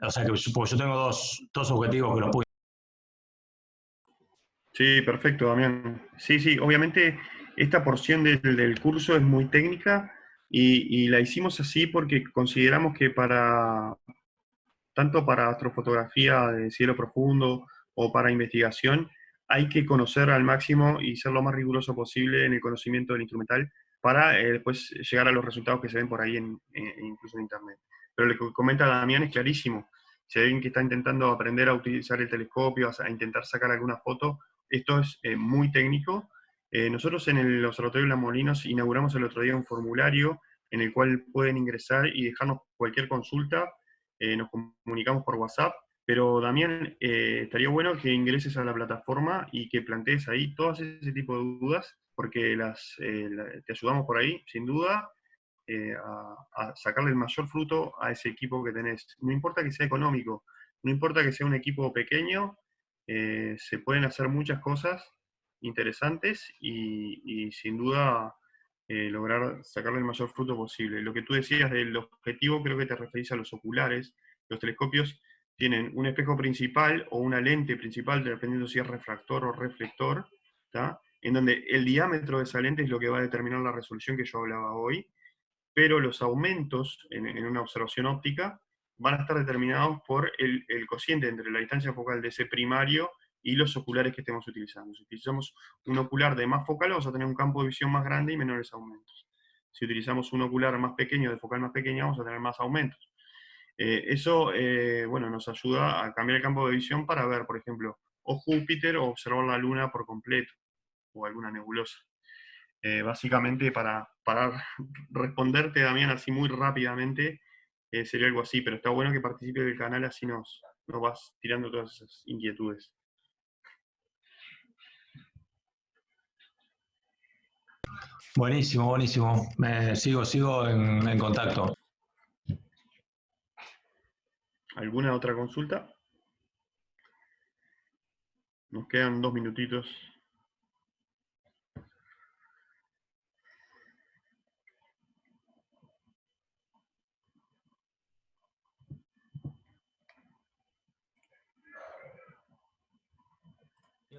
o sea, porque yo tengo dos objetivos que los puedo. Sí, perfecto, Damián. Sí, sí, obviamente esta porción del curso es muy técnica y la hicimos así porque consideramos que tanto para astrofotografía de cielo profundo o para investigación, hay que conocer al máximo y ser lo más riguroso posible en el conocimiento del instrumental para después llegar a los resultados que se ven por ahí incluso en Internet. Pero lo que comenta Damián es clarísimo. Si hay alguien que está intentando aprender a utilizar el telescopio, a intentar sacar alguna foto, esto es muy técnico. Nosotros en el Observatorio de Los Molinos inauguramos el otro día un formulario en el cual pueden ingresar y dejarnos cualquier consulta. Nos comunicamos por WhatsApp, pero Damián, estaría bueno que ingreses a la plataforma y que plantees ahí todas ese tipo de dudas, porque te ayudamos por ahí, sin duda, a sacarle el mayor fruto a ese equipo que tenés. No importa que sea económico, no importa que sea un equipo pequeño, se pueden hacer muchas cosas interesantes y sin duda lograr sacarle el mayor fruto posible. Lo que tú decías del objetivo, creo que te referís a los oculares. Los telescopios tienen un espejo principal o una lente principal, dependiendo si es refractor o reflector, ¿tá? En donde el diámetro de esa lente es lo que va a determinar la resolución que yo hablaba hoy, pero los aumentos en una observación óptica van a estar determinados por el cociente entre la distancia focal de ese primario y los oculares que estemos utilizando. Si utilizamos un ocular de más focal, vamos a tener un campo de visión más grande y menores aumentos. Si utilizamos un ocular más pequeño, de focal más pequeña, vamos a tener más aumentos. Eso, bueno, nos ayuda a cambiar el campo de visión para ver, por ejemplo, o Júpiter o observar la Luna por completo, o alguna nebulosa. Básicamente, para responderte, Damián, así muy rápidamente, sería algo así, pero está bueno que participe del canal, así nos vas tirando todas esas inquietudes. Buenísimo, buenísimo. Sigo en contacto. ¿Alguna otra consulta? Nos quedan 2 minutitos.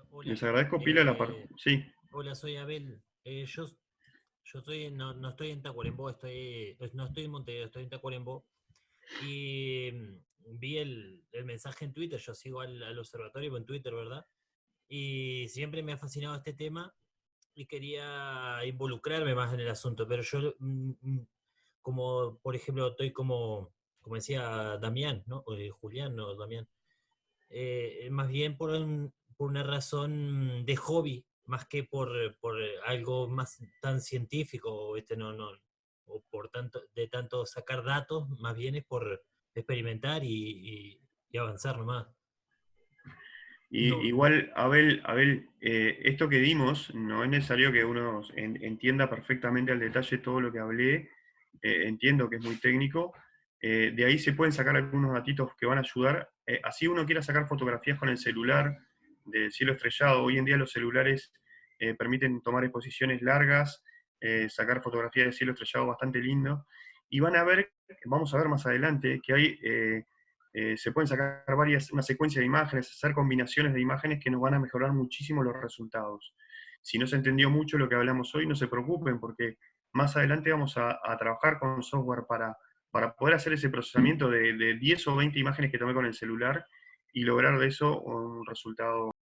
Hola, Les agradezco pila la parte. Sí. hola, soy Abel. Yo no estoy en Tacuarembó, no estoy en Montevideo, estoy en Tacuarembó. Y vi el mensaje en Twitter, yo sigo al observatorio en Twitter, ¿verdad? Y siempre me ha fascinado este tema y quería involucrarme más en el asunto, pero yo, como por ejemplo, estoy como decía Damián, ¿no? O, Julián, no, Damián. Más bien por una razón de hobby, más que por algo más tan científico, o por tanto sacar datos, más bien es por experimentar y avanzar nomás. No, Igual, Abel, esto que dimos, no es necesario que uno entienda perfectamente al detalle todo lo que hablé, entiendo que es muy técnico, de ahí se pueden sacar algunos datitos que van a ayudar, así uno quiera sacar fotografías con el celular del cielo estrellado, hoy en día los celulares permiten tomar exposiciones largas, sacar fotografías de cielo estrellado bastante lindo, y vamos a ver más adelante que hay... se pueden sacar una secuencia de imágenes, hacer combinaciones de imágenes que nos van a mejorar muchísimo los resultados. Si no se entendió mucho lo que hablamos hoy, no se preocupen, porque más adelante vamos a trabajar con software para poder hacer ese procesamiento de 10 o 20 imágenes que tomé con el celular y lograr de eso un resultado